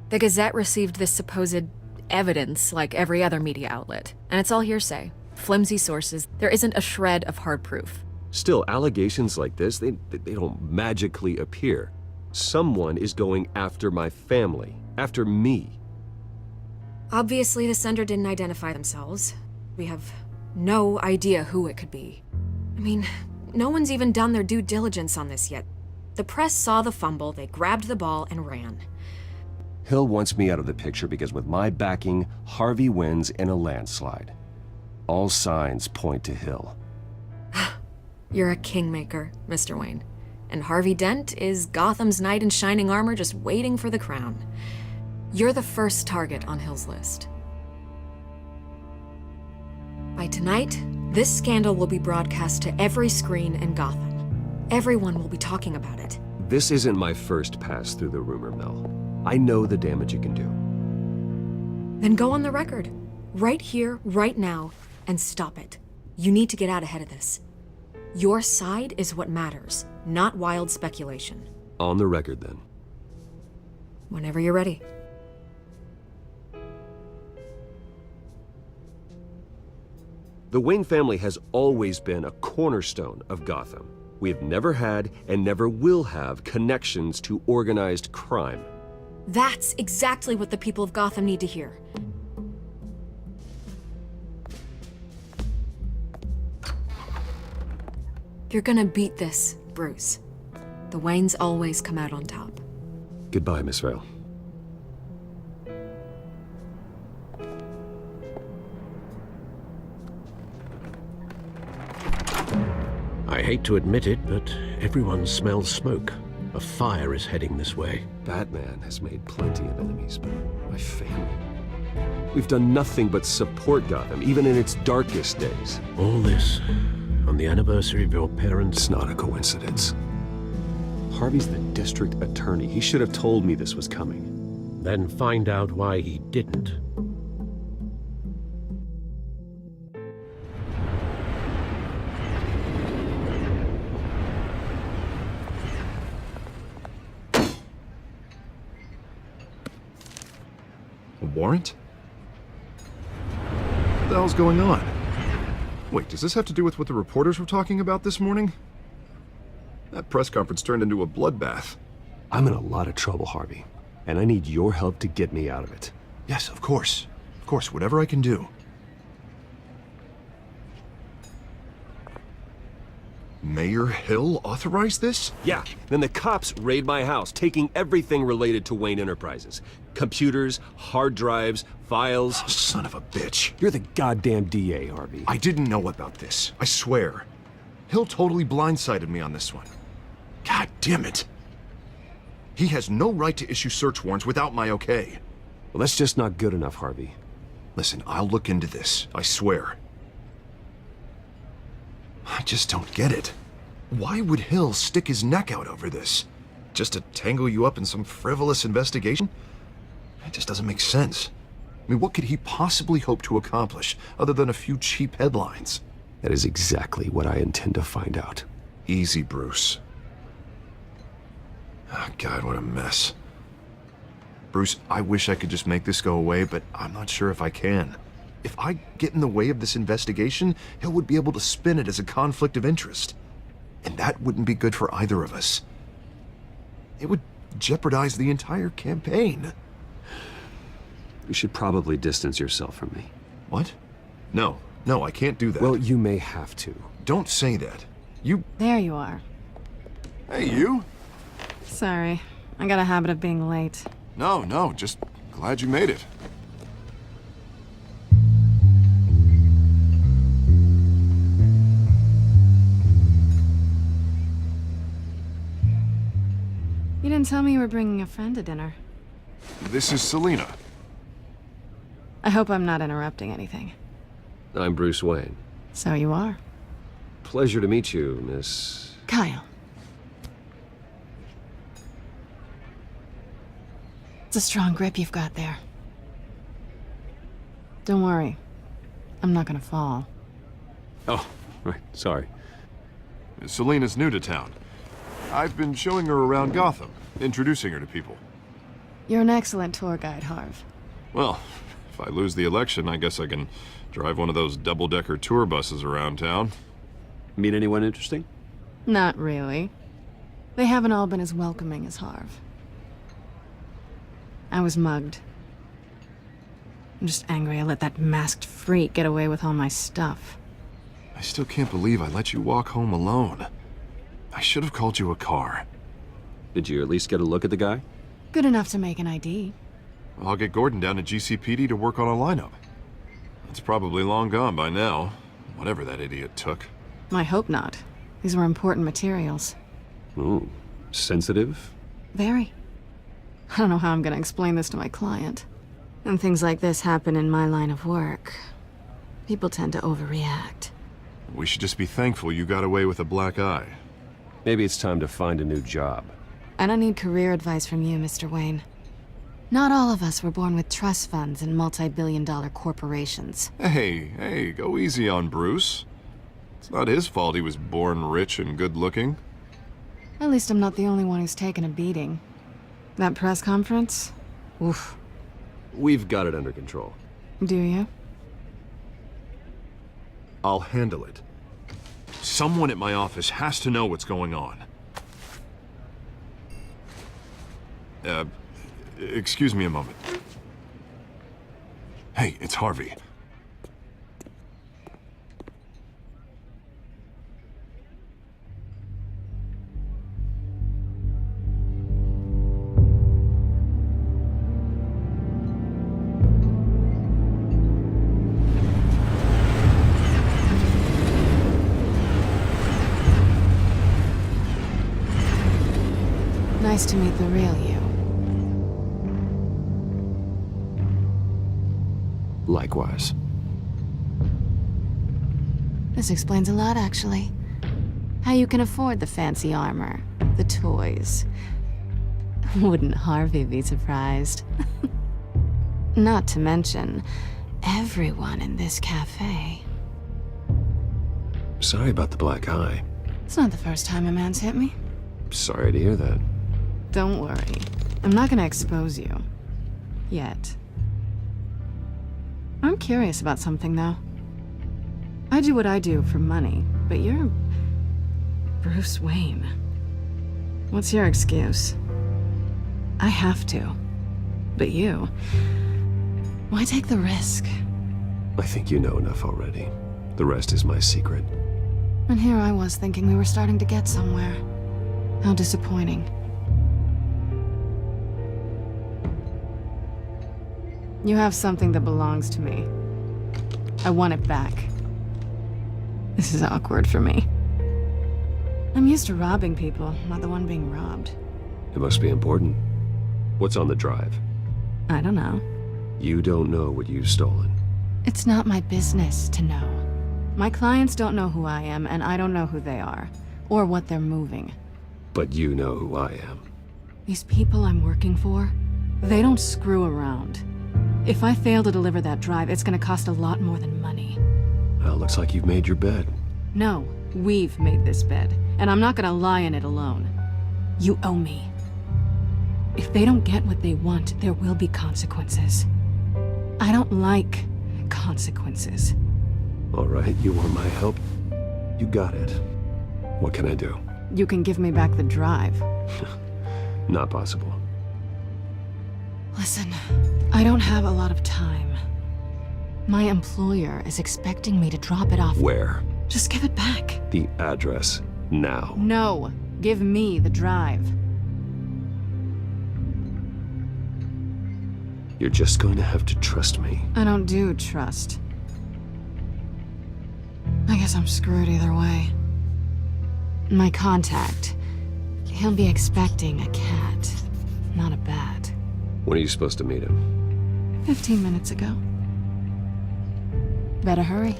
Speaker 16: The Gazette received this supposed evidence like every other media outlet, and it's all hearsay. Flimsy sources. There isn't a shred of hard proof.
Speaker 6: Still, allegations like this, they don't magically appear. Someone is going after my family, after me.
Speaker 16: Obviously, the sender didn't identify themselves. We have no idea who it could be. I mean, no one's even done their due diligence on this yet. The press saw the fumble, they grabbed the ball and ran.
Speaker 6: Hill wants me out of the picture because with my backing, Harvey wins in a landslide. All signs point to Hill.
Speaker 16: You're a kingmaker, Mr. Wayne. And Harvey Dent is Gotham's knight in shining armor just waiting for the crown. You're the first target on Hill's list. By tonight, this scandal will be broadcast to every screen in Gotham. Everyone will be talking about it.
Speaker 6: This isn't my first pass through the rumor mill. I know the damage it can do.
Speaker 16: Then go on the record. Right here, right now, and stop it. You need to get out ahead of this. Your side is what matters, not wild speculation.
Speaker 6: On the record, then.
Speaker 16: Whenever you're ready.
Speaker 6: The Wayne family has always been a cornerstone of Gotham. We have never had and never will have connections to organized crime.
Speaker 16: That's exactly what the people of Gotham need to hear. You're gonna beat this, Bruce. The Waynes always come out on top.
Speaker 6: Goodbye, Miss Vale.
Speaker 1: I hate to admit it, but everyone smells smoke. A fire is heading this way.
Speaker 6: Batman has made plenty of enemies, but my family... We've done nothing but support Gotham, even in its darkest days.
Speaker 1: All this on the anniversary of your parents'...
Speaker 6: It's not a coincidence. Harvey's the district attorney. He should have told me this was coming.
Speaker 1: Then find out why he didn't.
Speaker 8: A warrant? What the hell's going on? Wait, does this have to do with what the reporters were talking about this morning? That press conference turned into a bloodbath.
Speaker 6: I'm in a lot of trouble, Harvey, and I need your help to get me out of it.
Speaker 8: Yes, of course. Of course, whatever I can do. Mayor Hill authorized this?
Speaker 6: Yeah, then the cops raid my house, taking everything related to Wayne Enterprises. Computers, hard drives, files.
Speaker 8: Oh, son of a bitch.
Speaker 6: You're the goddamn DA, Harvey.
Speaker 8: I didn't know about this, I swear. Hill totally blindsided me on this one. God damn it. He has no right to issue search warrants without my okay.
Speaker 6: Well, that's just not good enough, Harvey.
Speaker 8: Listen, I'll look into this, I swear. I just don't get it. Why would Hill stick his neck out over this? Just to tangle you up in some frivolous investigation? It just doesn't make sense. I mean, what could he possibly hope to accomplish other than a few cheap headlines?
Speaker 6: That is exactly what I intend to find out.
Speaker 8: Easy, Bruce. Oh, God, what a mess. Bruce, I wish I could just make this go away, but I'm not sure if I can. If I get in the way of this investigation, Hill would be able to spin it as a conflict of interest. And that wouldn't be good for either of us. It would jeopardize the entire campaign.
Speaker 6: You should probably distance yourself from me.
Speaker 8: What? No, I can't do that.
Speaker 6: Well, you may have to.
Speaker 8: Don't say that. You...
Speaker 7: There you are.
Speaker 8: Hey, you?
Speaker 7: Sorry. I got a habit of being late.
Speaker 8: No, just glad you made it.
Speaker 7: didn't tell me you were bringing a friend to dinner.
Speaker 8: This is Selina.
Speaker 7: I hope I'm not interrupting anything.
Speaker 6: I'm Bruce Wayne.
Speaker 7: So you are.
Speaker 6: Pleasure to meet you, Miss...
Speaker 7: Kyle. It's a strong grip you've got there. Don't worry. I'm not gonna fall.
Speaker 6: Oh, right, sorry.
Speaker 8: Selina's new to town. I've been showing her around Gotham, introducing her to people.
Speaker 7: You're an excellent tour guide, Harv.
Speaker 8: Well, if I lose the election, I guess I can drive one of those double-decker tour buses around town.
Speaker 6: Meet anyone interesting?
Speaker 7: Not really. They haven't all been as welcoming as Harv. I was mugged. I'm just angry I let that masked freak get away with all my stuff.
Speaker 8: I still can't believe I let you walk home alone. I should have called you a car.
Speaker 6: Did you at least get a look at the guy?
Speaker 7: Good enough to make an ID.
Speaker 8: I'll get Gordon down to GCPD to work on a lineup. It's probably long gone by now, whatever that idiot took.
Speaker 7: I hope not. These were important materials.
Speaker 6: Ooh, sensitive?
Speaker 7: Very. I don't know how I'm gonna explain this to my client. When things like this happen in my line of work, people tend to overreact.
Speaker 8: We should just be thankful you got away with a black eye.
Speaker 6: Maybe it's time to find a new job.
Speaker 7: I don't need career advice from you, Mr. Wayne. Not all of us were born with trust funds and multi-billion-dollar corporations.
Speaker 8: Hey, go easy on Bruce. It's not his fault he was born rich and good-looking.
Speaker 7: At least I'm not the only one who's taken a beating. That press conference? Oof.
Speaker 6: We've got it under control.
Speaker 7: Do you?
Speaker 8: I'll handle it. Someone at my office has to know what's going on. Excuse me a moment. Hey, it's Harvey.
Speaker 7: Nice to meet the real you.
Speaker 6: Likewise.
Speaker 7: This explains a lot, actually. How you can afford the fancy armor, the toys. Wouldn't Harvey be surprised? Not to mention, everyone in this cafe.
Speaker 6: Sorry about the black eye.
Speaker 7: It's not the first time a man's hit me.
Speaker 6: Sorry to hear that.
Speaker 7: Don't worry. I'm not gonna expose you. Yet. I'm curious about something, though. I do what I do for money, but you're... Bruce Wayne. What's your excuse? I have to. But you... Why take the risk?
Speaker 6: I think you know enough already. The rest is my secret.
Speaker 7: And here I was thinking we were starting to get somewhere. How disappointing. You have something that belongs to me. I want it back. This is awkward for me. I'm used to robbing people, not the one being robbed.
Speaker 6: It must be important. What's on the drive?
Speaker 7: I don't know.
Speaker 6: You don't know what you've stolen.
Speaker 7: It's not my business to know. My clients don't know who I am, and I don't know who they are, or what they're moving.
Speaker 6: But you know who I am.
Speaker 7: These people I'm working for, they don't screw around. If I fail to deliver that drive, it's gonna cost a lot more than money.
Speaker 6: Well, looks like you've made your bed.
Speaker 7: No, we've made this bed, and I'm not gonna lie in it alone. You owe me. If they don't get what they want, there will be consequences. I don't like consequences.
Speaker 6: All right, you want my help? You got it. What can I do?
Speaker 7: You can give me back the drive.
Speaker 6: Not possible.
Speaker 7: Listen, I don't have a lot of time. My employer is expecting me to drop it off.
Speaker 6: Where?
Speaker 7: Just give it back.
Speaker 6: The address, now.
Speaker 7: No, give me the drive.
Speaker 6: You're just going to have to trust me.
Speaker 7: I don't do trust. I guess I'm screwed either way. My contact, He'll be expecting a cat, not a bat.
Speaker 6: When are you supposed to meet him?
Speaker 7: 15 minutes ago. Better hurry.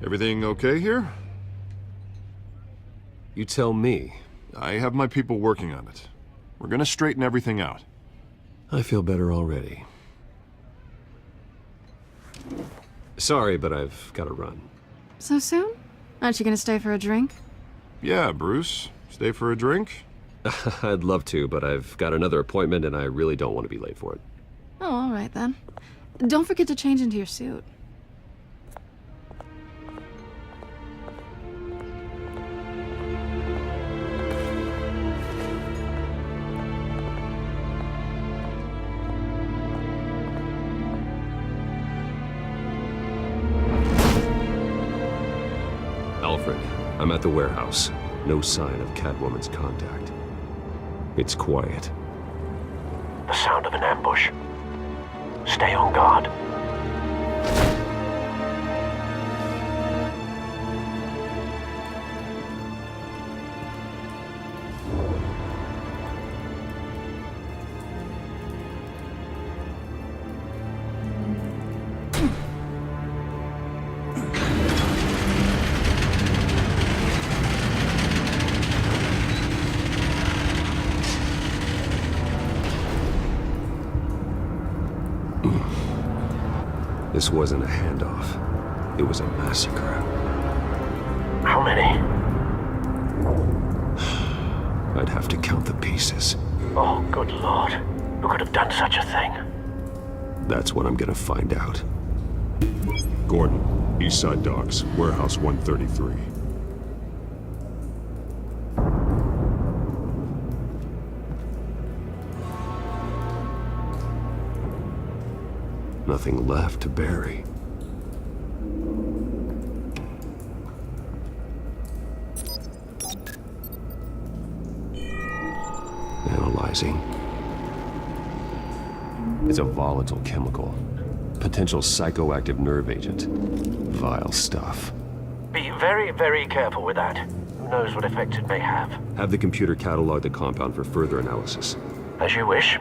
Speaker 8: Everything okay here?
Speaker 6: You tell me.
Speaker 8: I have my people working on it. We're gonna straighten everything out.
Speaker 6: I feel better already. Sorry, but I've got to run.
Speaker 7: So soon? Aren't you gonna stay for a drink?
Speaker 8: Yeah, Bruce. Stay for a drink?
Speaker 6: I'd love to, but I've got another appointment and I really don't want to be late for it.
Speaker 7: Oh, all right then. Don't forget to change into your suit.
Speaker 6: Alfred, I'm at the warehouse. No sign of Catwoman's contact. It's quiet.
Speaker 1: The sound of an ambush. Stay on guard.
Speaker 6: This wasn't a handoff. It was a massacre.
Speaker 1: How many?
Speaker 6: I'd have to count the pieces.
Speaker 1: Oh, good lord. Who could have done such a thing?
Speaker 6: That's what I'm gonna find out.
Speaker 4: Gordon, Eastside Docks, Warehouse 133.
Speaker 6: Nothing left to bury. Analyzing. It's a volatile chemical. Potential psychoactive nerve agent. Vile stuff.
Speaker 1: Be very, very careful with that. Who knows what effects it may have.
Speaker 6: Have the computer catalog the compound for further analysis.
Speaker 1: As you wish.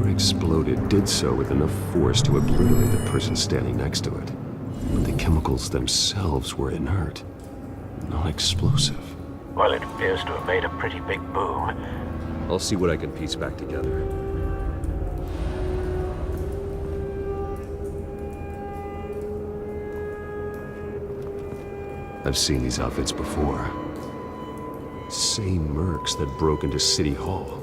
Speaker 6: Exploded did so with enough force to obliterate the person standing next to it. But the chemicals themselves were inert, non-explosive.
Speaker 1: Well, it appears to have made a pretty big boom.
Speaker 6: I'll see what I can piece back together. I've seen these outfits before. Same mercs that broke into City Hall.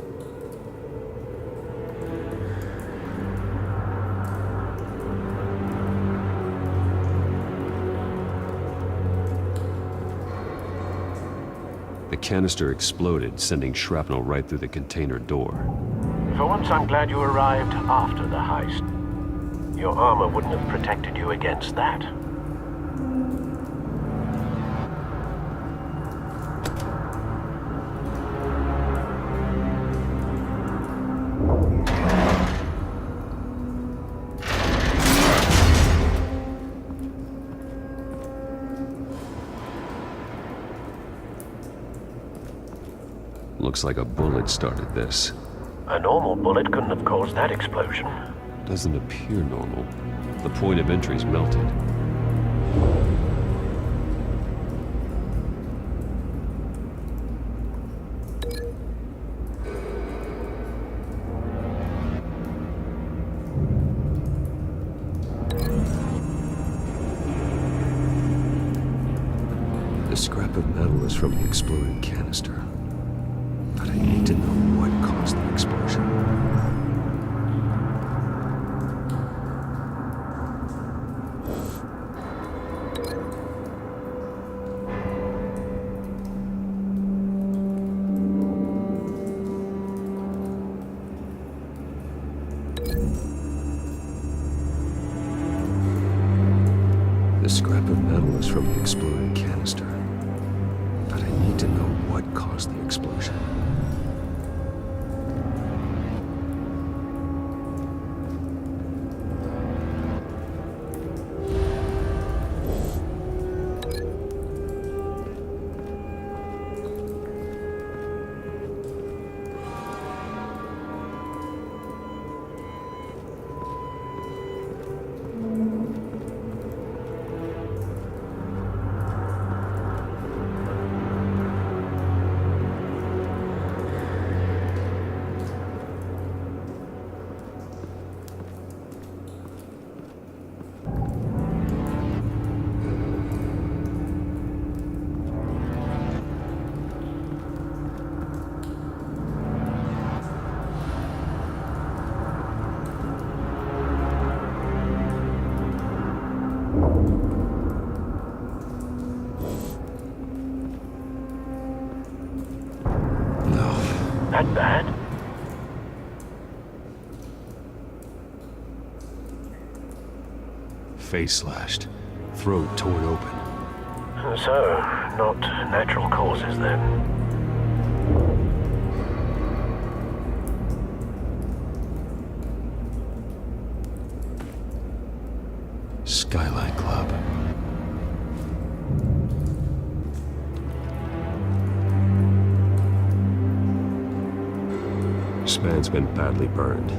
Speaker 6: The canister exploded, sending shrapnel right through the container door.
Speaker 1: For once, I'm glad you arrived after the heist. Your armor wouldn't have protected you against that.
Speaker 6: Looks like a bullet started this.
Speaker 1: A normal bullet couldn't have caused that explosion.
Speaker 6: Doesn't appear normal. The point of entry's melted. The scrap of metal is from the exploded canister. But I need to know what caused the explosion. The scrap of metal is from the exploded canister. caused the explosion.
Speaker 1: That bad?
Speaker 6: Face slashed, throat torn open.
Speaker 1: So, not natural causes then.
Speaker 6: Skyline Club. This man's been badly burned.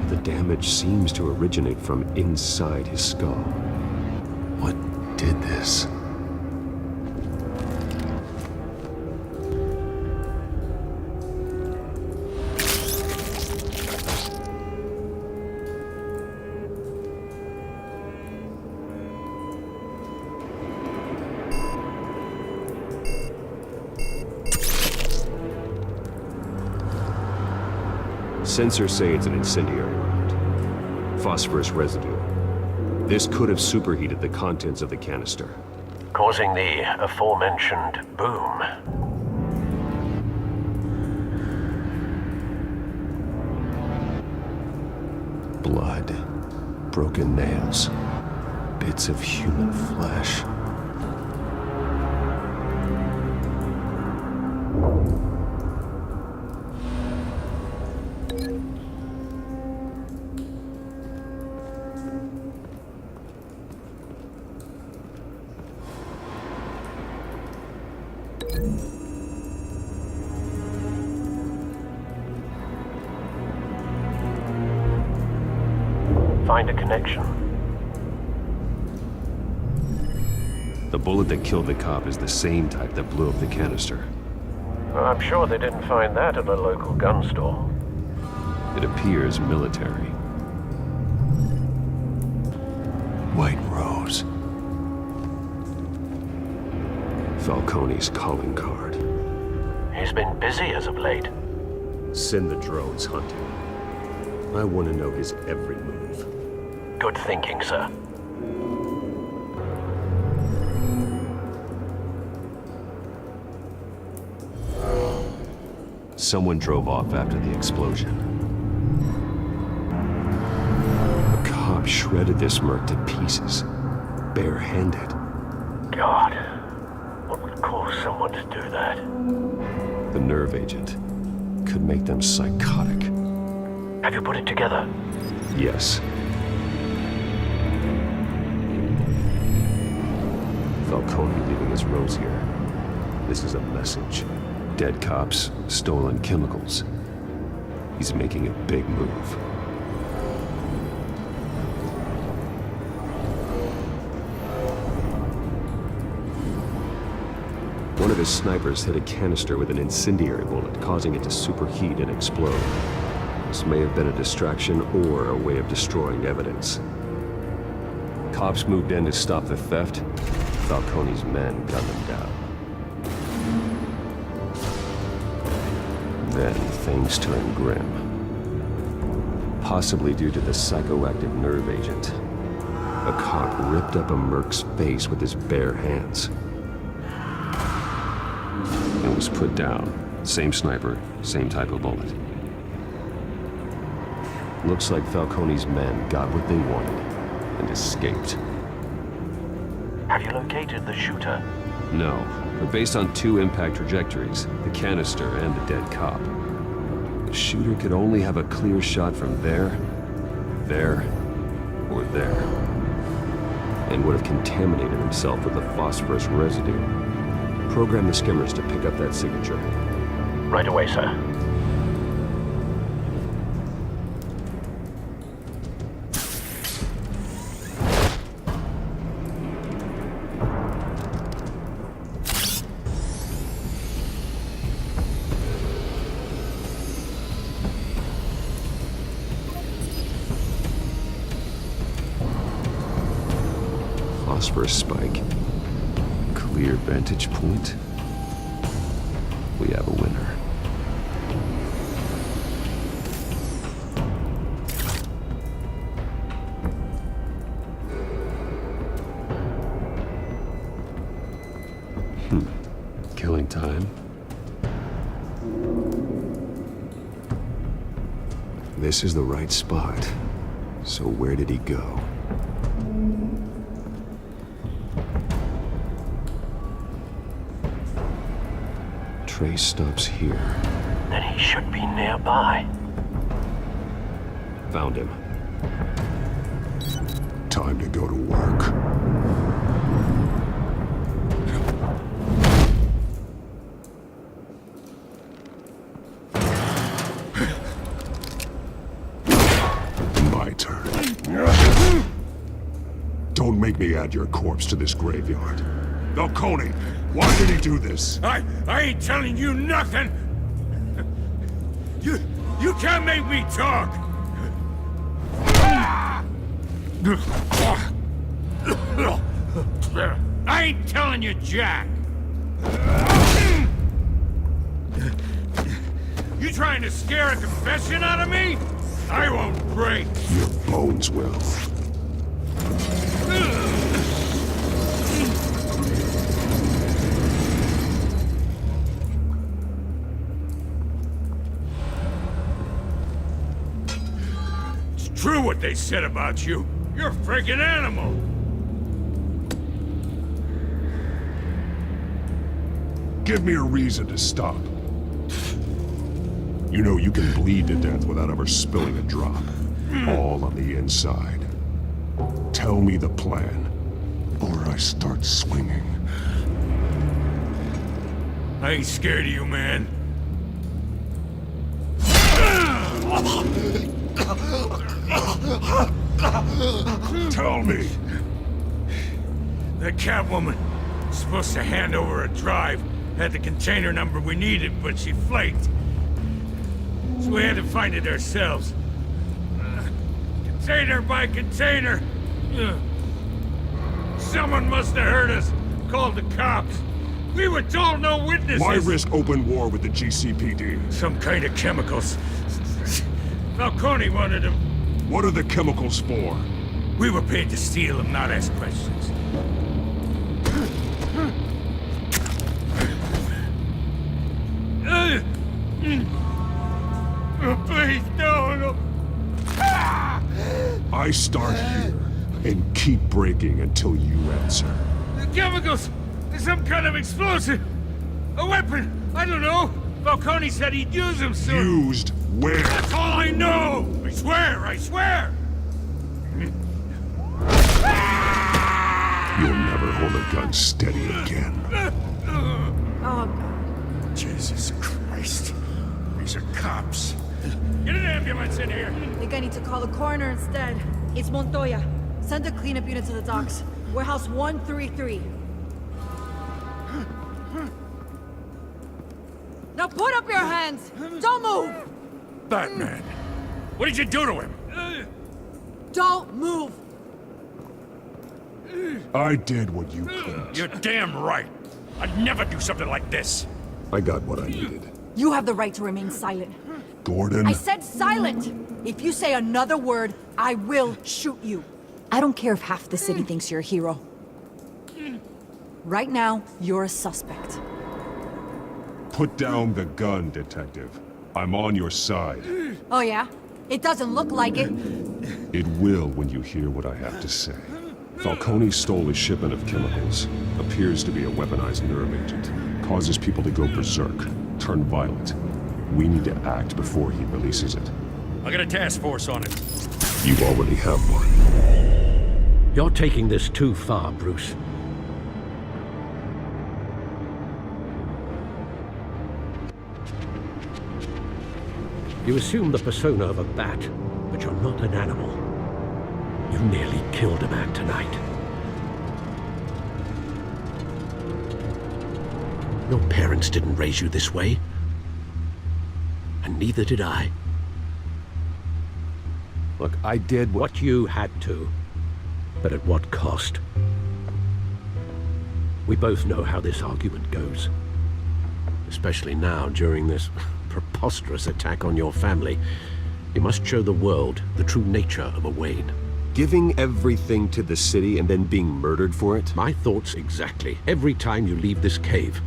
Speaker 6: The damage seems to originate from inside his skull. What did this? Sensors say it's an incendiary round. Phosphorus residue. This could have superheated the contents of the canister,
Speaker 1: Causing the aforementioned boom.
Speaker 6: Blood, broken nails, bits of human flesh.
Speaker 1: Find a connection.
Speaker 6: The bullet that killed the cop is the same type that blew up the canister.
Speaker 1: I'm sure they didn't find that at a local gun store.
Speaker 6: It appears military. White Rose. Falcone's calling card.
Speaker 1: He's been busy as of late.
Speaker 6: Send the drones hunting. I want to know his every move.
Speaker 1: Good thinking, sir.
Speaker 6: Someone drove off after the explosion. A cop shredded this merc to pieces, barehanded.
Speaker 1: God, what would cause someone to do that?
Speaker 6: The nerve agent could make them psychotic.
Speaker 1: Have you put it together?
Speaker 6: Yes. Falcone leaving his rose here. This is a message. Dead cops, stolen chemicals. He's making a big move. One of his snipers hit a canister with an incendiary bullet, causing it to superheat and explode. This may have been a distraction or a way of destroying evidence. Cops moved in to stop the theft. Falcone's men gunned them down. Then things turned grim. Possibly due to the psychoactive nerve agent. A cop ripped up a merc's face with his bare hands. It was put down. Same sniper, same type of bullet. Looks like Falcone's men got what they wanted and escaped.
Speaker 1: Have you located the shooter?
Speaker 6: No, but based on 2 impact trajectories, the canister and the dead cop, the shooter could only have a clear shot from there, or there, and would have contaminated himself with the phosphorus residue. Program the skimmers to pick up that signature.
Speaker 1: Right away, sir.
Speaker 6: Phosphorus spike. Clear vantage point. We have a winner. Killing time. This is the right spot. So where did he go? Trace stops here.
Speaker 1: Then he should be nearby.
Speaker 6: Found him.
Speaker 4: Time to go to work. My turn. Don't make me add your corpse to this graveyard. Falcone, why did he do this?
Speaker 3: I ain't telling you nothing! You can't make me talk! I ain't telling you jack! You trying to scare a confession out of me? I won't break!
Speaker 4: Your bones will.
Speaker 3: True what they said about you. You're a freaking animal.
Speaker 4: Give me a reason to stop. You know you can bleed to death without ever spilling a drop. All on the inside. Tell me the plan, or I start swinging.
Speaker 3: I ain't scared of you, man.
Speaker 4: Tell me.
Speaker 3: That Catwoman was supposed to hand over a drive. Had the container number we needed, but she flaked. So we had to find it ourselves. Container by container. Someone must have heard us. Called the cops. We were told no witnesses.
Speaker 4: Why risk open war with the GCPD?
Speaker 3: Some kind of chemicals. Falcone wanted them.
Speaker 4: What are the chemicals for?
Speaker 3: We were paid to steal them, not ask questions. Please, no.
Speaker 4: I start here and keep breaking until you answer.
Speaker 3: The chemicals! Some kind of explosive! A weapon! I don't know! Falcone said he'd use them soon!
Speaker 4: Used where?
Speaker 3: That's all I know! I swear!
Speaker 4: You'll never hold a gun steady again.
Speaker 3: Oh, Jesus Christ. These are cops. Get an ambulance in here!
Speaker 17: I think I need to call the coroner instead. It's Montoya. Send a cleanup unit to the docks. Warehouse 133. Now put up your hands! Don't move!
Speaker 3: Batman! What did you do to him?
Speaker 17: Don't move!
Speaker 4: I did what you couldn't.
Speaker 3: You're damn right. I'd never do something like this.
Speaker 4: I got what I needed.
Speaker 17: You have the right to remain silent.
Speaker 4: Gordon?
Speaker 17: I said silent! If you say another word, I will shoot you. I don't care if half the city thinks you're a hero. Right now, you're a suspect.
Speaker 4: Put down the gun, detective. I'm on your side.
Speaker 17: Oh yeah? It doesn't look like it.
Speaker 4: It will when you hear what I have to say. Falcone stole a shipment of chemicals. Appears to be a weaponized nerve agent. Causes people to go berserk, turn violent. We need to act before he releases it.
Speaker 3: I got a task force on it.
Speaker 4: You already have one.
Speaker 1: You're taking this too far, Bruce. You assume the persona of a bat, but you're not an animal. You nearly killed a man tonight. Your parents didn't raise you this way. And neither did I.
Speaker 6: Look, I did
Speaker 1: what you had to. But at what cost? We both know how this argument goes. Especially now, during this preposterous attack on your family. You must show the world the true nature of a Wayne.
Speaker 6: Giving everything to the city and then being murdered for it?
Speaker 1: My thoughts exactly. Every time you leave this cave.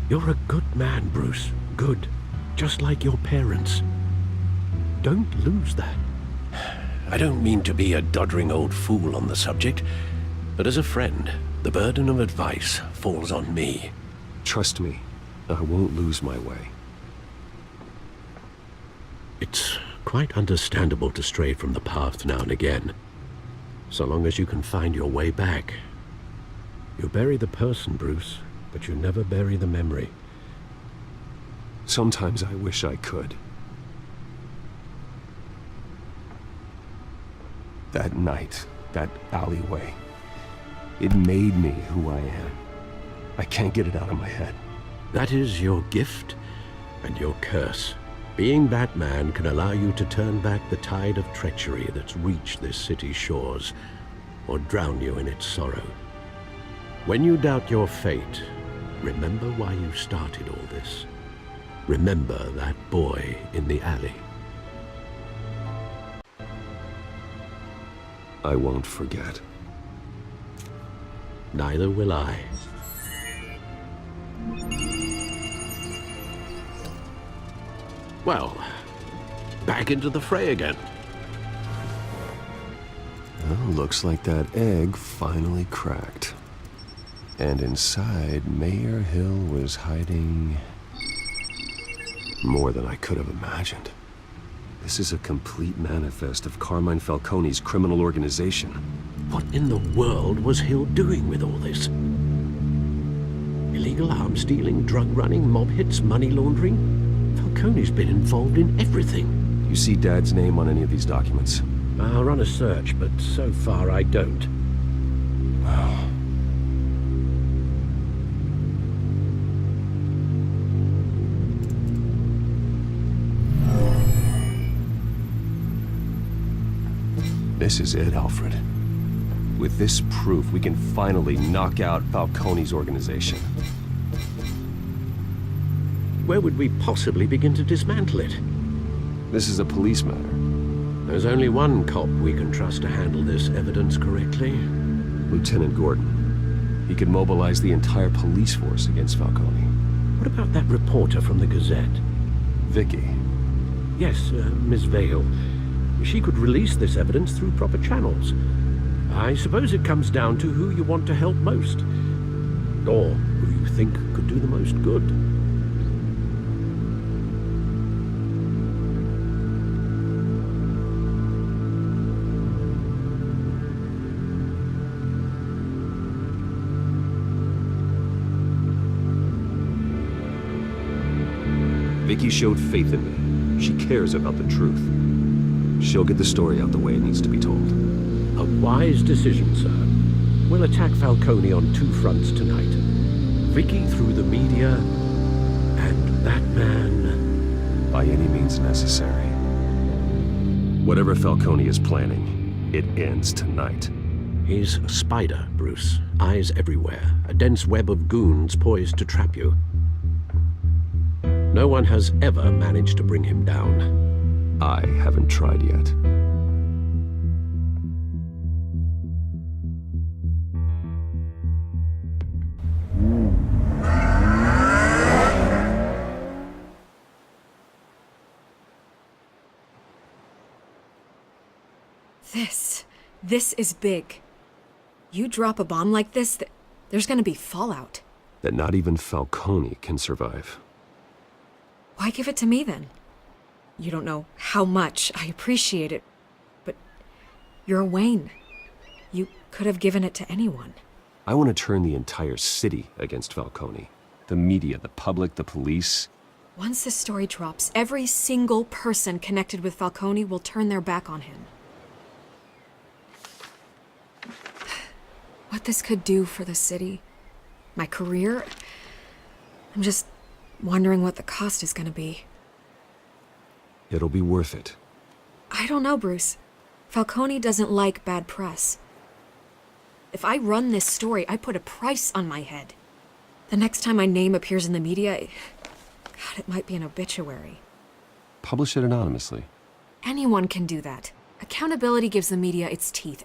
Speaker 1: You're a good man, Bruce. Good. Just like your parents. Don't lose that. I don't mean to be a doddering old fool on the subject, but as a friend, the burden of advice falls on me.
Speaker 6: Trust me, I won't lose my way.
Speaker 1: It's quite understandable to stray from the path now and again, so long as you can find your way back. You bury the person, Bruce, but you never bury the memory.
Speaker 6: Sometimes I wish I could. That night, that alleyway, it made me who I am. I can't get it out of my head.
Speaker 1: That is your gift and your curse. Being Batman can allow you to turn back the tide of treachery that's reached this city's shores, or drown you in its sorrow. When you doubt your fate, remember why you started all this. Remember that boy in the alley.
Speaker 6: I won't forget.
Speaker 1: Neither will I. Well, back into the fray again.
Speaker 6: Well, looks like that egg finally cracked. And inside, Mayor Hill was hiding more than I could have imagined. This is a complete manifest of Carmine Falcone's criminal organization.
Speaker 1: What in the world was Hill doing with all this? Illegal arms dealing, drug running, mob hits, money laundering? Falcone's been involved in everything.
Speaker 6: You see Dad's name on any of these documents?
Speaker 1: I'll run a search, but so far I don't.
Speaker 6: This is it, Alfred. With this proof, we can finally knock out Falcone's organization.
Speaker 1: Where would we possibly begin to dismantle it?
Speaker 6: This is a police matter.
Speaker 1: There's only one cop we can trust to handle this evidence correctly.
Speaker 6: Lieutenant Gordon. He could mobilize the entire police force against Falcone.
Speaker 1: What about that reporter from the Gazette?
Speaker 6: Vicky.
Speaker 1: Yes, Miss Vale. She could release this evidence through proper channels. I suppose it comes down to who you want to help most. Or who you think could do the most good.
Speaker 6: Vicky showed faith in me. She cares about the truth. She'll get the story out the way it needs to be told.
Speaker 1: A wise decision, sir. We'll attack Falcone on two fronts tonight. Vicky through the media, and that man...
Speaker 6: by any means necessary. Whatever Falcone is planning, it ends tonight.
Speaker 1: He's a spider, Bruce. Eyes everywhere. A dense web of goons poised to trap you. No one has ever managed to bring him down.
Speaker 6: I haven't tried yet.
Speaker 16: This is big. You drop a bomb like this, there's gonna be fallout.
Speaker 6: That not even Falcone can survive.
Speaker 16: Why give it to me then? You don't know how much I appreciate it, but you're Wayne. You could have given it to anyone.
Speaker 6: I want to turn the entire city against Falcone. The media, the public, the police.
Speaker 16: Once this story drops, every single person connected with Falcone will turn their back on him. What this could do for the city, my career, I'm just wondering what the cost is gonna be.
Speaker 6: It'll be worth it.
Speaker 16: I don't know, Bruce. Falcone doesn't like bad press. If I run this story, I put a price on my head. The next time my name appears in the media, God, it might be an obituary.
Speaker 6: Publish it anonymously.
Speaker 16: Anyone can do that. Accountability gives the media its teeth,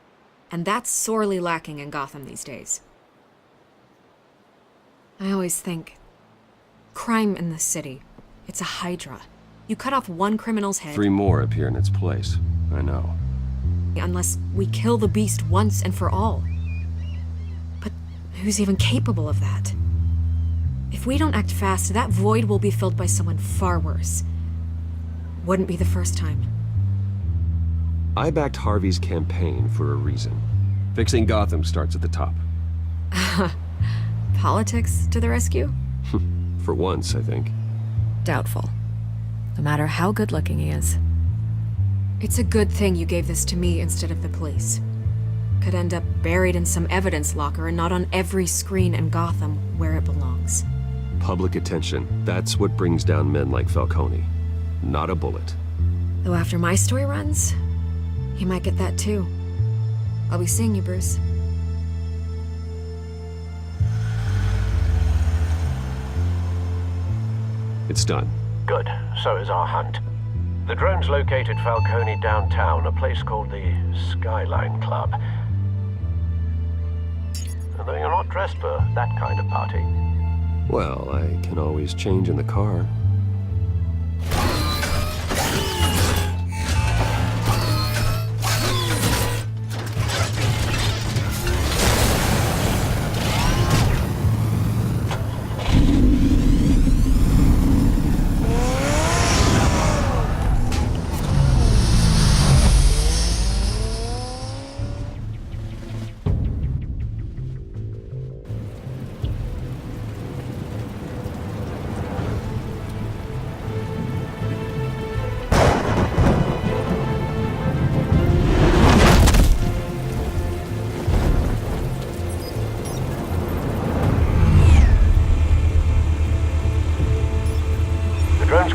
Speaker 16: and that's sorely lacking in Gotham these days. I always think, crime in the city, it's a hydra. You cut off one criminal's head...
Speaker 6: 3 more appear in its place. I know.
Speaker 16: Unless we kill the beast once and for all. But who's even capable of that? If we don't act fast, that void will be filled by someone far worse. Wouldn't be the first time.
Speaker 6: I backed Harvey's campaign for a reason. Fixing Gotham starts at the top.
Speaker 16: Politics to the rescue?
Speaker 6: For once, I think.
Speaker 16: Doubtful. No matter how good-looking he is. It's a good thing you gave this to me instead of the police. Could end up buried in some evidence locker and not on every screen in Gotham where it belongs.
Speaker 6: Public attention. That's what brings down men like Falcone. Not a bullet.
Speaker 16: Though after my story runs, he might get that too. I'll be seeing you, Bruce.
Speaker 6: It's done.
Speaker 1: Good. So is our hunt. The drones located Falcone downtown, a place called the Skyline Club. Although you're not dressed for that kind of party.
Speaker 6: Well, I can always change in the car.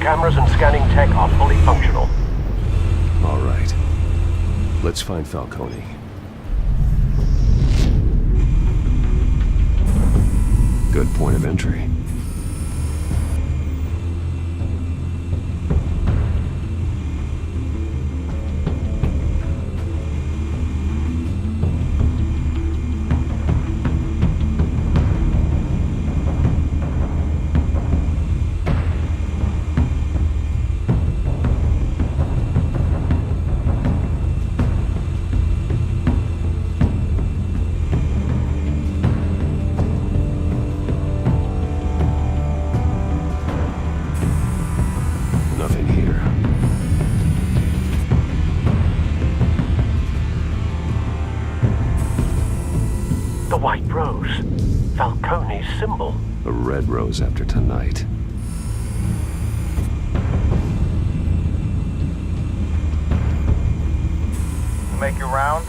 Speaker 1: Cameras and scanning tech are fully functional.
Speaker 6: All right. Let's find Falcone. Good point of entry.
Speaker 1: White rose. Falcone's symbol.
Speaker 6: A red rose after tonight.
Speaker 18: You make your round?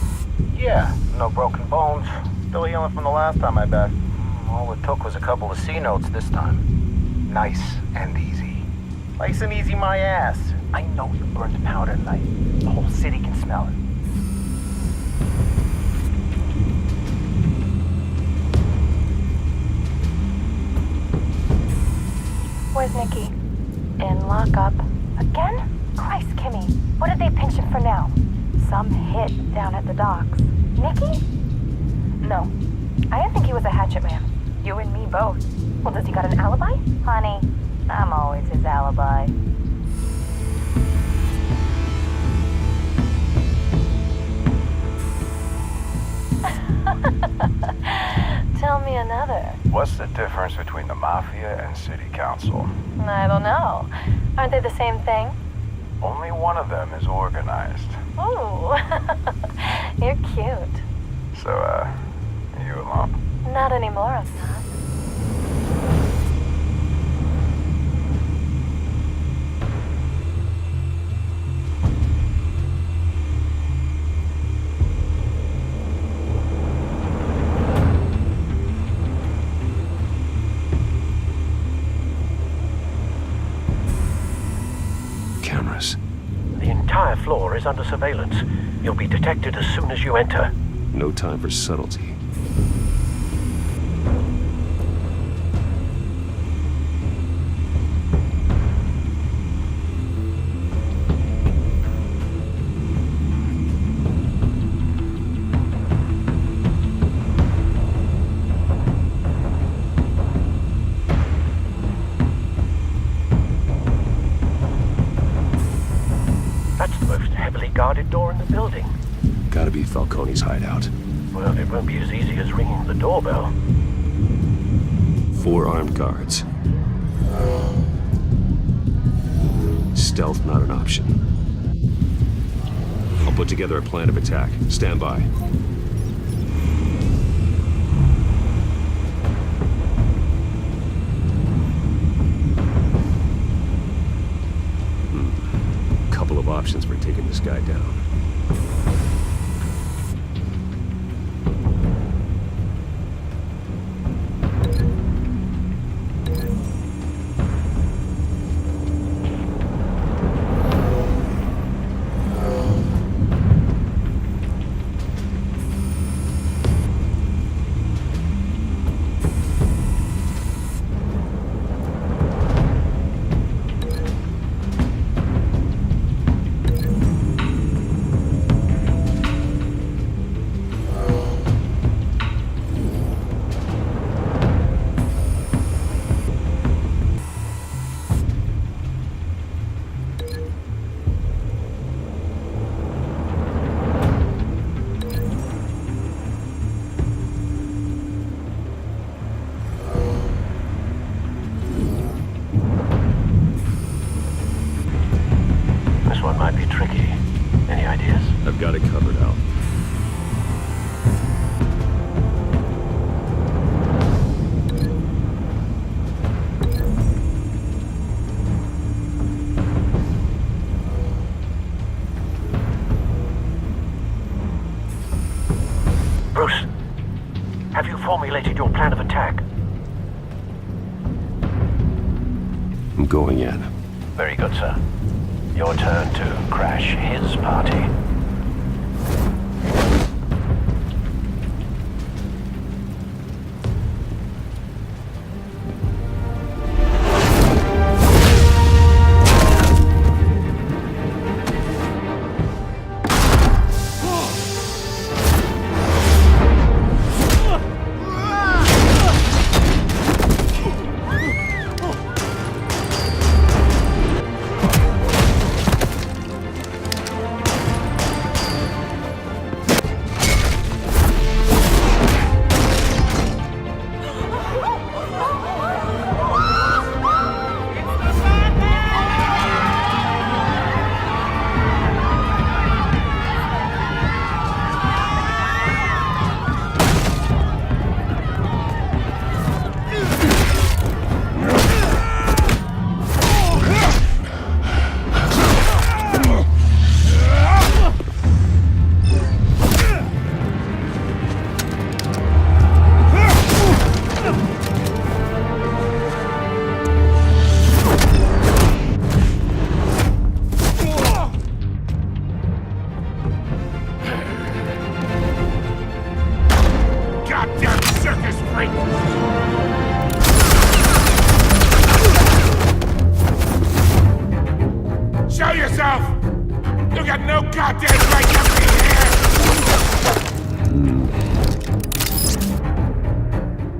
Speaker 18: Yeah, no broken bones. Still healing from the last time, I bet. All it took was a couple of C notes this time. Nice and easy. Nice and easy my ass. I know you burned powder tonight. The whole city can smell it.
Speaker 13: Where's Nikki? In lockup. Again? Christ, Kimmy. What did they pinch him for now? Some hit down at the docks. Nikki? No. I didn't think he was a hatchet man. You and me both. Well, does he got an alibi? Honey, I'm always his alibi.
Speaker 19: What's the difference between the Mafia and City Council?
Speaker 13: I don't know. Aren't they the same thing?
Speaker 19: Only one of them is organized.
Speaker 13: Ooh, you're cute.
Speaker 19: So, you alone?
Speaker 13: Not anymore, I'm not.
Speaker 6: Cameras.
Speaker 20: The entire floor is under surveillance. You'll be detected as soon as you enter.
Speaker 6: No time for subtlety.
Speaker 20: That's the most heavily guarded door in the building.
Speaker 6: Gotta be Falcone's hideout.
Speaker 20: Well, it won't be as easy as ringing the doorbell.
Speaker 6: 4 armed guards. Stealth not an option. I'll put together a plan of attack. Stand by. Couple of options for taking this guy down.
Speaker 20: This one might be tricky. Any ideas?
Speaker 6: I've got it covered, Al.
Speaker 20: Bruce, have you formulated your plan of attack?
Speaker 6: I'm going in.
Speaker 20: Very good, sir. Your turn to crash his party.
Speaker 12: Show yourself! You got no goddamn right to be here!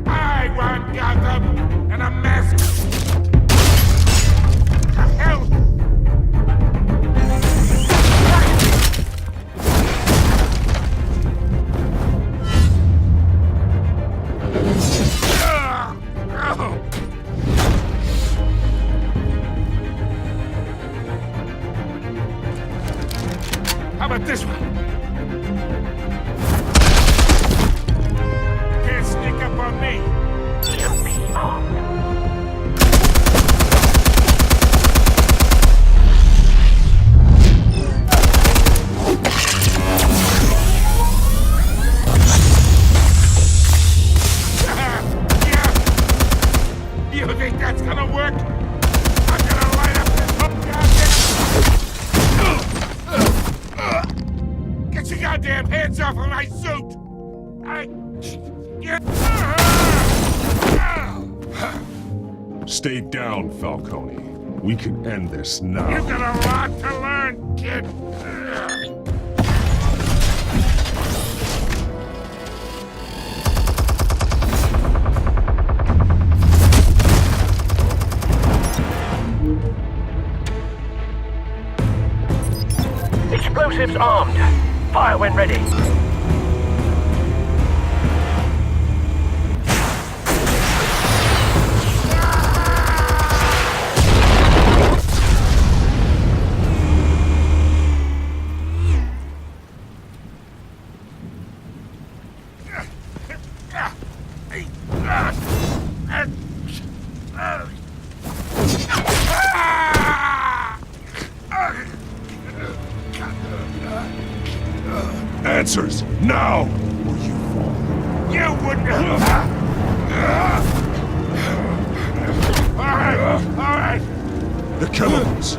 Speaker 12: I want Gotham and a mask! The hell? Ugh! about this one? Can't sneak up on me.
Speaker 20: EMP armed.
Speaker 12: You think that's gonna work? I'm gonna light up this whole goddamn... Get your goddamn hands off of my suit!
Speaker 4: Stay down, Falcone. We can end this now.
Speaker 12: You've got a lot to learn, kid!
Speaker 20: Explosives armed. Fire when ready.
Speaker 4: Answers, now! Or you fall.
Speaker 12: You wouldn't... Alright.
Speaker 4: The chemicals.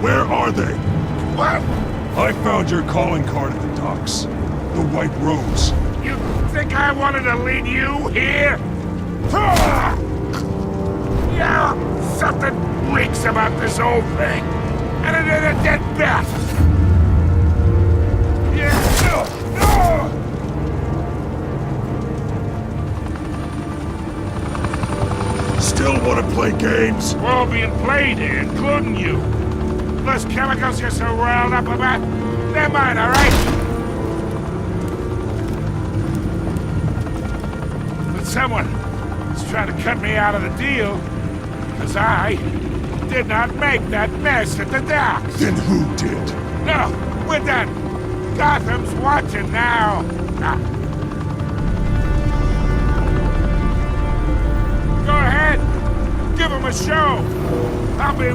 Speaker 4: Where are they?
Speaker 12: What?
Speaker 4: I found your calling card at the docks. The White Rose.
Speaker 12: You think I wanted to lead you here? Yeah, something reeks about this whole thing. And it ain't a dead bat.
Speaker 4: Still want to play games?
Speaker 12: We're all being played here, including you. Those chemicals you're so riled up about, they're mine, all right? But someone is trying to cut me out of the deal, because I did not make that mess at the docks.
Speaker 4: Then who did?
Speaker 12: No, we're done. Gotham's watching now. Go ahead. Give him a show. I'll be...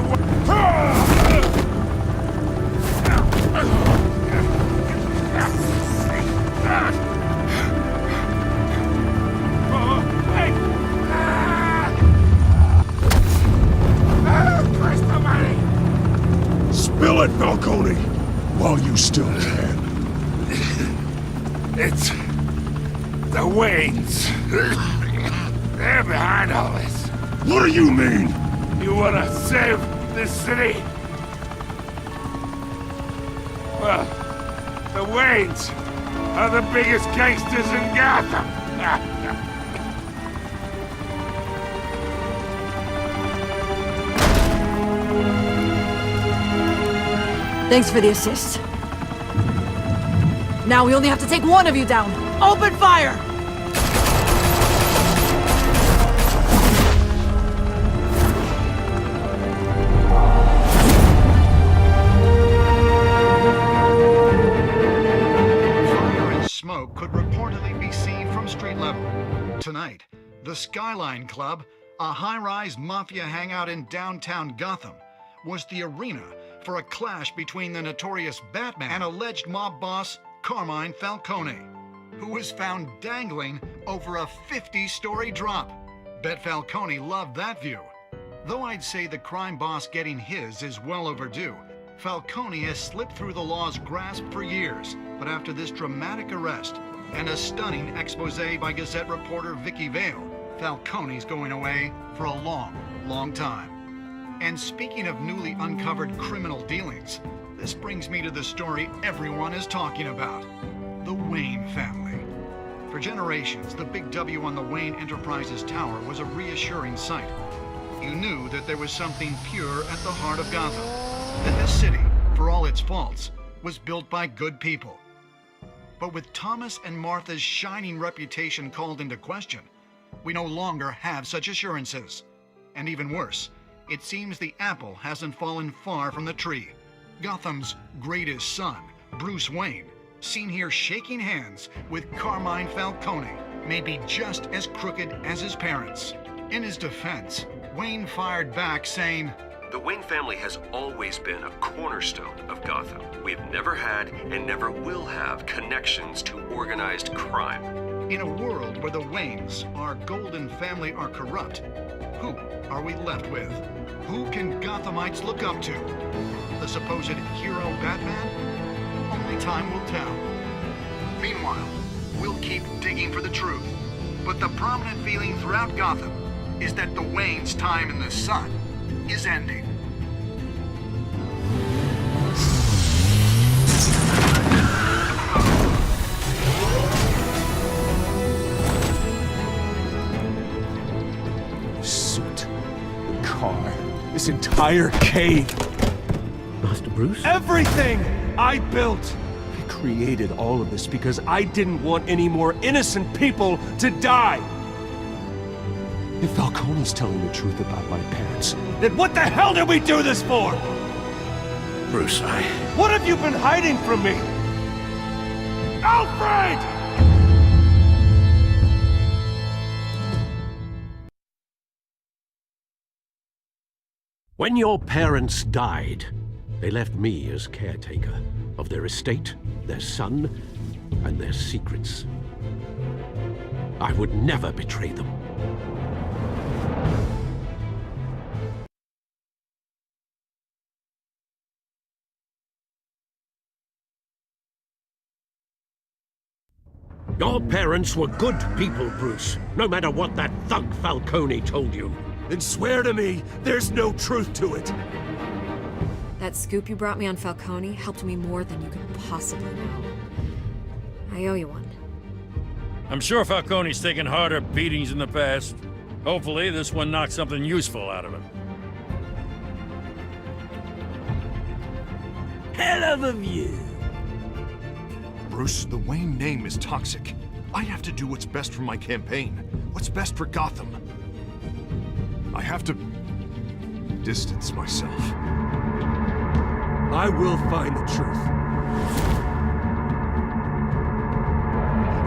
Speaker 12: Christ almighty.
Speaker 4: Spill it, Falcone, while you still can.
Speaker 12: It's the Waynes. They're behind all this.
Speaker 4: What do you mean?
Speaker 12: You want to save this city? Well, the Waynes are the biggest gangsters in Gotham.
Speaker 17: Thanks for the assist. Now we only have to take one of you down. Open fire!
Speaker 21: Fire and smoke could reportedly be seen from street level. Tonight, the Skyline Club, a high-rise mafia hangout in downtown Gotham, was the arena for a clash between the notorious Batman and alleged mob boss Carmine Falcone, who was found dangling over a 50-story drop. Bet Falcone loved that view. Though I'd say the crime boss getting his is well overdue, Falcone has slipped through the law's grasp for years. But after this dramatic arrest and a stunning expose by Gazette reporter Vicky Vale, Falcone's going away for a long, long time. And speaking of newly uncovered criminal dealings, this brings me to the story everyone is talking about: the Wayne family. For generations, the big W on the Wayne Enterprises Tower was a reassuring sight. You knew that there was something pure at the heart of Gotham, that this city, for all its faults, was built by good people. But with Thomas and Martha's shining reputation called into question, we no longer have such assurances. And even worse, it seems the apple hasn't fallen far from the tree. Gotham's greatest son, Bruce Wayne, seen here shaking hands with Carmine Falcone, may be just as crooked as his parents. In his defense, Wayne fired back saying,
Speaker 6: "The Wayne family has always been a cornerstone of Gotham. We've never had and never will have connections to organized crime."
Speaker 21: In a world where the Waynes, our golden family, are corrupt, who are we left with? Who can Gothamites look up to? The supposed hero Batman? Only time will tell. Meanwhile, we'll keep digging for the truth. But the prominent feeling throughout Gotham is that the Waynes' time in the sun is ending.
Speaker 1: Suit, the car, this entire cave.
Speaker 9: Master Bruce?
Speaker 1: Everything I built! I created all of this because I didn't want any more innocent people to die! If Falcone's telling the truth about my parents, then what the hell did we do this for?
Speaker 9: Bruce,
Speaker 1: What have you been hiding from me? Alfred!
Speaker 9: when your parents died, they left me as caretaker of their estate, their son, and their secrets. I would never betray them. Your parents were good people, Bruce, no matter what that thug Falcone told you.
Speaker 1: Then swear to me there's no truth to it.
Speaker 16: That scoop you brought me on Falcone helped me more than you could possibly know. I owe you one.
Speaker 3: I'm sure Falcone's taken harder beatings in the past. Hopefully, this one knocks something useful out of him.
Speaker 14: Hell of a view.
Speaker 8: Bruce, the Wayne name is toxic. I have to do what's best for my campaign. What's best for Gotham. I have to distance myself.
Speaker 1: I will find the truth.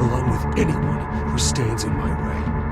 Speaker 1: Along with anyone who stands in my way.